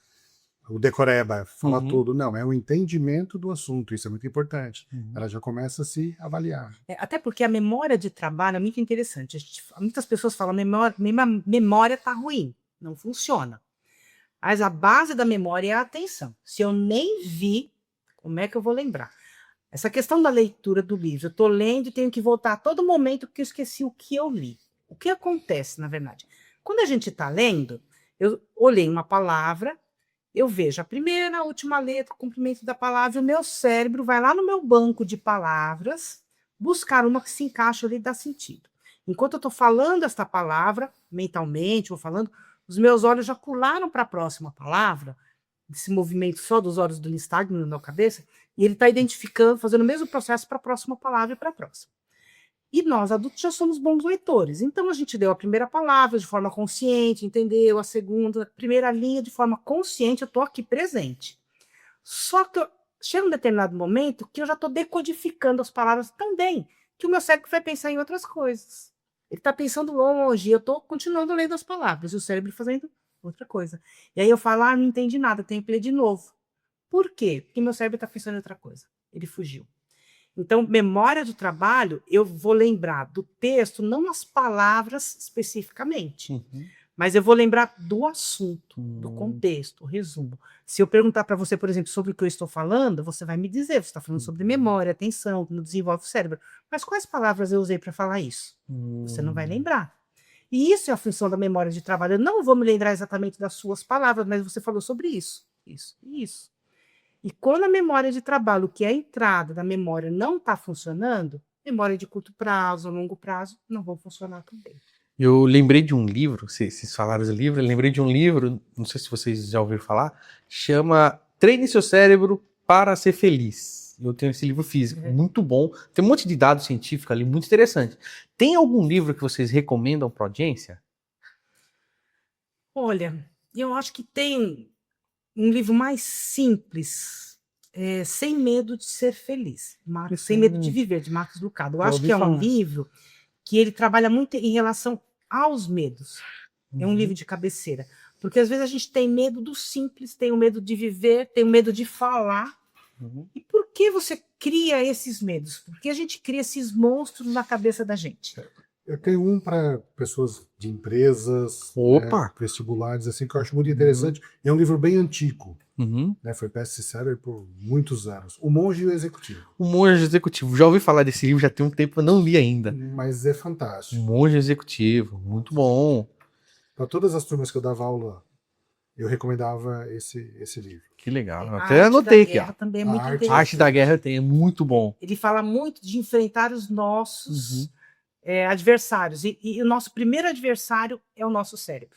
O decoreba, falar tudo. Não, é o entendimento do assunto. Isso é muito importante. Ela já começa a se avaliar. Até porque a memória de trabalho é muito interessante. Muitas pessoas falam, memória está ruim, não funciona. Mas a base da memória é a atenção. Se eu nem vi, como é que eu vou lembrar? Essa questão da leitura do livro, eu estou lendo e tenho que voltar a todo momento porque eu esqueci o que eu li. O que acontece, na verdade? Quando a gente está lendo, eu olhei uma palavra, eu vejo a primeira, a última letra, o complemento da palavra, e o meu cérebro vai lá no meu banco de palavras buscar uma que se encaixa ali e dá sentido. Enquanto eu estou falando esta palavra, mentalmente, vou falando, os meus olhos já pularam para a próxima palavra desse movimento só dos olhos do nistagmo na minha cabeça, e ele está identificando, fazendo o mesmo processo para a próxima palavra e para a próxima. E nós, adultos, já somos bons leitores. Então, a gente deu a primeira palavra de forma consciente, entendeu? A segunda, a primeira linha de forma consciente, eu estou aqui presente. Só que chega um determinado momento que eu já estou decodificando as palavras também, que o meu cérebro vai pensar em outras coisas. Ele está pensando longe, eu estou continuando lendo as palavras, e o cérebro fazendo outra coisa. E aí eu falo, não entendi nada, tenho que ler de novo. Por quê? Porque meu cérebro está pensando em outra coisa. Ele fugiu. Então, memória do trabalho, eu vou lembrar do texto, não as palavras especificamente, mas eu vou lembrar do assunto, do contexto, o resumo. Se eu perguntar para você, por exemplo, sobre o que eu estou falando, você vai me dizer, você está falando sobre memória, atenção, como desenvolve o cérebro. Mas quais palavras eu usei para falar isso? Você não vai lembrar. E isso é a função da memória de trabalho. Eu não vou me lembrar exatamente das suas palavras, mas você falou sobre isso, isso e isso. E quando a memória de trabalho, que é a entrada da memória, não está funcionando, memória de curto prazo, longo prazo, não vão funcionar também. Eu lembrei de um livro, vocês falaram de livro, eu lembrei de um livro, não sei se vocês já ouviram falar, chama Treine Seu Cérebro para Ser Feliz. Eu tenho esse livro físico, muito bom, tem um monte de dados científicos ali, muito interessante. Tem algum livro que vocês recomendam para a audiência? Olha, eu acho que tem um livro mais simples, Sem Medo de Ser Feliz, Sem Medo de Viver, de Marcos Lucado. Eu acho que é um livro que ele trabalha muito em relação aos medos. É um livro de cabeceira. Porque às vezes a gente tem medo do simples, tem o medo de viver, tem o medo de falar. E por que você cria esses medos? Porque a gente cria esses monstros na cabeça da gente. Eu tenho um para pessoas de empresas, Opa! vestibulares, assim, que eu acho muito interessante. É um livro bem antigo, né? Foi best-seller por muitos anos. O Monge e o Executivo. O Monge Executivo. Já ouvi falar desse livro, já tem um tempo, eu não li ainda. Mas é fantástico. O Monge Executivo, muito bom. Para todas as turmas que eu dava aula, eu recomendava esse livro. Que legal. Até anotei aqui. Ó. Também é muito A Arte da Guerra tem, é muito bom. Ele fala muito de enfrentar os nossos adversários. E o nosso primeiro adversário é o nosso cérebro.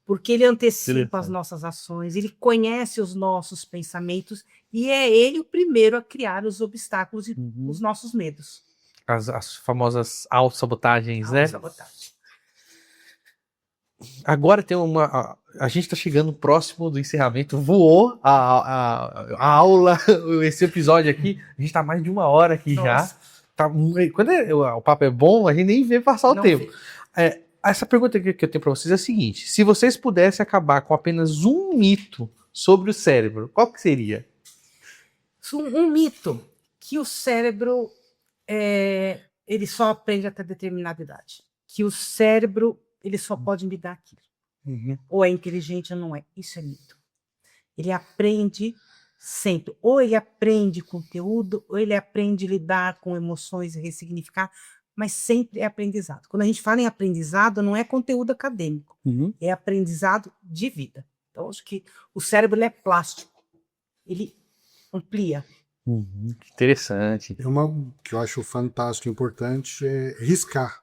Porque ele antecipa as nossas ações, ele conhece os nossos pensamentos e é ele o primeiro a criar os obstáculos e os nossos medos. As famosas autossabotagens, né? Autossabotagem. Agora tem uma... A gente está chegando próximo do encerramento. Voou a aula, esse episódio aqui. A gente está mais de 1 hora aqui. Nossa. Já. Tá, quando o papo é bom, a gente nem vê passar o tempo. Essa pergunta que eu tenho para vocês é a seguinte. Se vocês pudessem acabar com apenas um mito sobre o cérebro, qual que seria? Um mito que o cérebro ele só aprende até determinada idade. Que o cérebro ele só pode me dar aquilo. Ou é inteligente ou não é. Isso é mito. Ele aprende sempre. Ou ele aprende conteúdo, ou ele aprende a lidar com emoções e ressignificar, mas sempre é aprendizado. Quando a gente fala em aprendizado, não é conteúdo acadêmico, é aprendizado de vida. Então, acho que o cérebro ele é plástico. Ele amplia. Interessante. Uma que eu acho fantástico e importante é riscar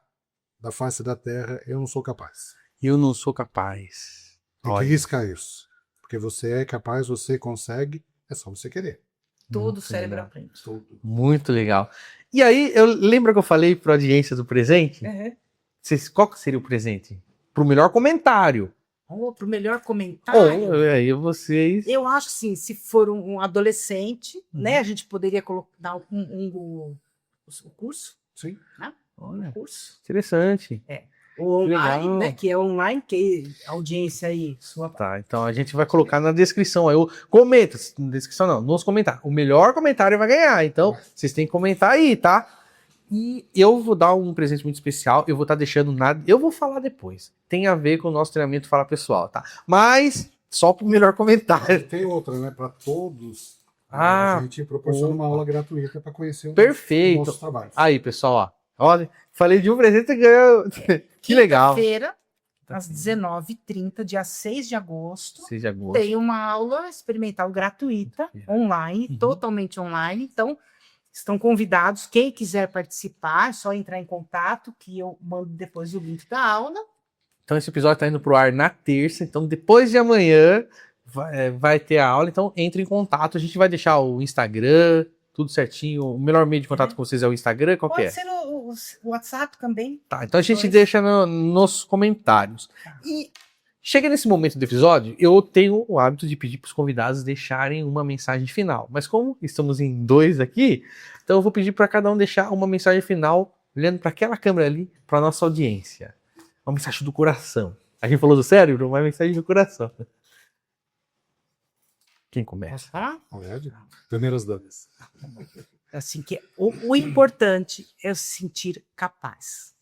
da face da Terra, eu não sou capaz. Eu não sou capaz. Tem que riscar isso. Porque você é capaz, você consegue, é só você querer. Todo o cérebro aprende. Muito legal. E aí, lembra que eu falei para a audiência do presente? Qual que seria o presente? Para o melhor comentário. Para o melhor comentário? Aí vocês... Eu acho assim, se for um adolescente, né, a gente poderia dar o curso. Sim. Né? Olha, curso. Interessante. O online, né, que é online, que a audiência aí... Tá, então a gente vai colocar na descrição. Aí comenta, na descrição não, nos comentários. O melhor comentário vai ganhar, então vocês têm que comentar aí, tá? E eu vou dar um presente muito especial, eu vou estar deixando nada, eu vou falar depois. Tem a ver com o nosso treinamento Fala Pessoal, tá? Mas só pro melhor comentário. Tem outra, né, para todos. A gente proporciona uma aula gratuita para conhecer o nosso trabalho. Aí, pessoal, ó. Olha, falei de um presente e ganhou. Que legal. Quinta-feira, às 19h30, dia 6 de agosto. 6 de agosto. Tem uma aula experimental gratuita, online, totalmente online. Então, estão convidados. Quem quiser participar, é só entrar em contato, que eu mando depois o link da aula. Então, esse episódio está indo pro ar na terça. Então, depois de amanhã, vai ter a aula, então entre em contato. A gente vai deixar o Instagram, tudo certinho. O melhor meio de contato com vocês é o Instagram, qual que é? Pode ser o WhatsApp também. Tá, então a gente deixa nos comentários. E chega nesse momento do episódio, eu tenho o hábito de pedir para os convidados deixarem uma mensagem final. Mas como estamos em 2 aqui, então eu vou pedir para cada um deixar uma mensagem final, olhando para aquela câmera ali, para a nossa audiência. Uma mensagem do coração. A gente falou do cérebro, uma mensagem do coração. Quem começa? Primeiras damas. Assim, que o importante é se sentir capaz.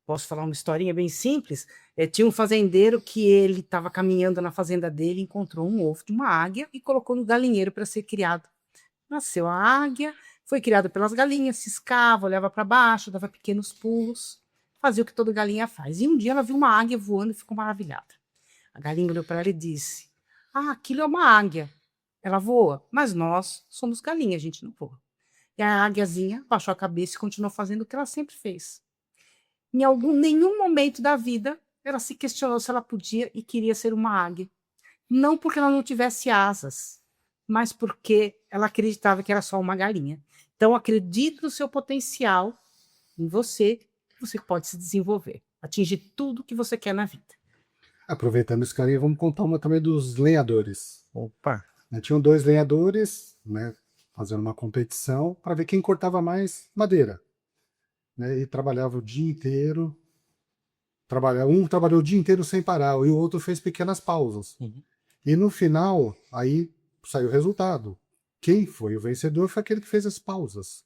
Posso falar uma historinha bem simples? Tinha um fazendeiro que ele estava caminhando na fazenda dele, encontrou um ovo de uma águia e colocou no galinheiro para ser criado. Nasceu a águia, foi criada pelas galinhas, ciscava, olhava para baixo, dava pequenos pulos, fazia o que toda galinha faz. E um dia ela viu uma águia voando e ficou maravilhada. A galinha olhou para ela e disse: aquilo é uma águia. Ela voa, mas nós somos galinha, a gente não voa. E a águiazinha baixou a cabeça e continuou fazendo o que ela sempre fez. Em nenhum momento da vida, ela se questionou se ela podia e queria ser uma águia. Não porque ela não tivesse asas, mas porque ela acreditava que era só uma galinha. Então, acredite no seu potencial, em você pode se desenvolver, atingir tudo que você quer na vida. Aproveitando esse carinho, vamos contar uma também dos lenhadores. Opa! Tinham 2 lenhadores, né, fazendo uma competição para ver quem cortava mais madeira. Né, e trabalhava o dia inteiro. Um trabalhou o dia inteiro sem parar, e o outro fez pequenas pausas. Uhum. E no final, aí saiu o resultado. Quem foi o vencedor foi aquele que fez as pausas.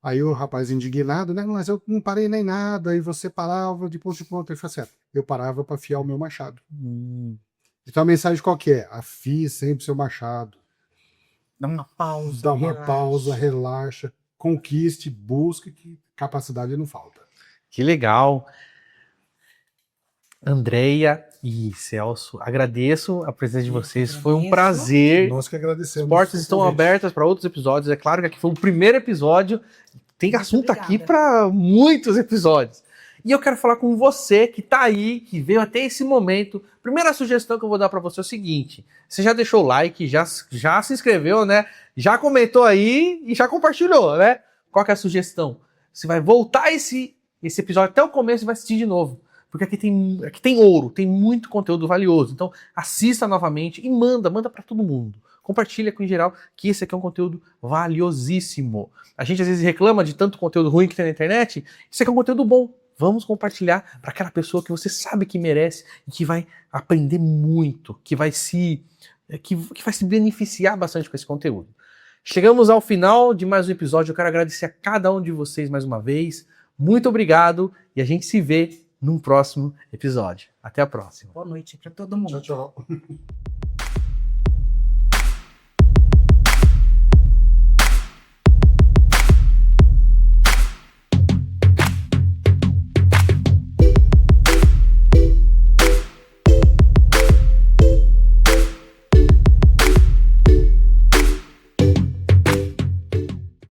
Aí o rapaz indignado, né, mas eu não parei nem nada, e você parava de ponto em ponto. Ele falou assim: eu parava para afiar o meu machado. Então a mensagem qual que é? Afie sempre seu machado. Dá uma pausa. Dá uma pausa, relaxa, conquiste, busque, que capacidade não falta. Que legal. Andreia e Celso, agradeço a presença de vocês, foi um prazer. Nós que agradecemos. As portas estão abertas para outros episódios, é claro que aqui foi o primeiro episódio, tem assunto aqui para muitos episódios. E eu quero falar com você que está aí, que veio até esse momento. Primeira sugestão que eu vou dar para você é o seguinte: você já deixou o like, já se inscreveu, né? Já comentou aí e já compartilhou, né? Qual que é a sugestão? Você vai voltar esse episódio até o começo e vai assistir de novo. Porque aqui tem ouro, tem muito conteúdo valioso. Então assista novamente e manda para todo mundo. Compartilha com em geral, que esse aqui é um conteúdo valiosíssimo. A gente às vezes reclama de tanto conteúdo ruim que tem na internet. Isso aqui é um conteúdo bom. Vamos compartilhar para aquela pessoa que você sabe que merece e que vai aprender muito, que vai se beneficiar bastante com esse conteúdo. Chegamos ao final de mais um episódio. Eu quero agradecer a cada um de vocês mais uma vez. Muito obrigado e a gente se vê num próximo episódio. Até a próxima. Boa noite para todo mundo. Tchau, tchau.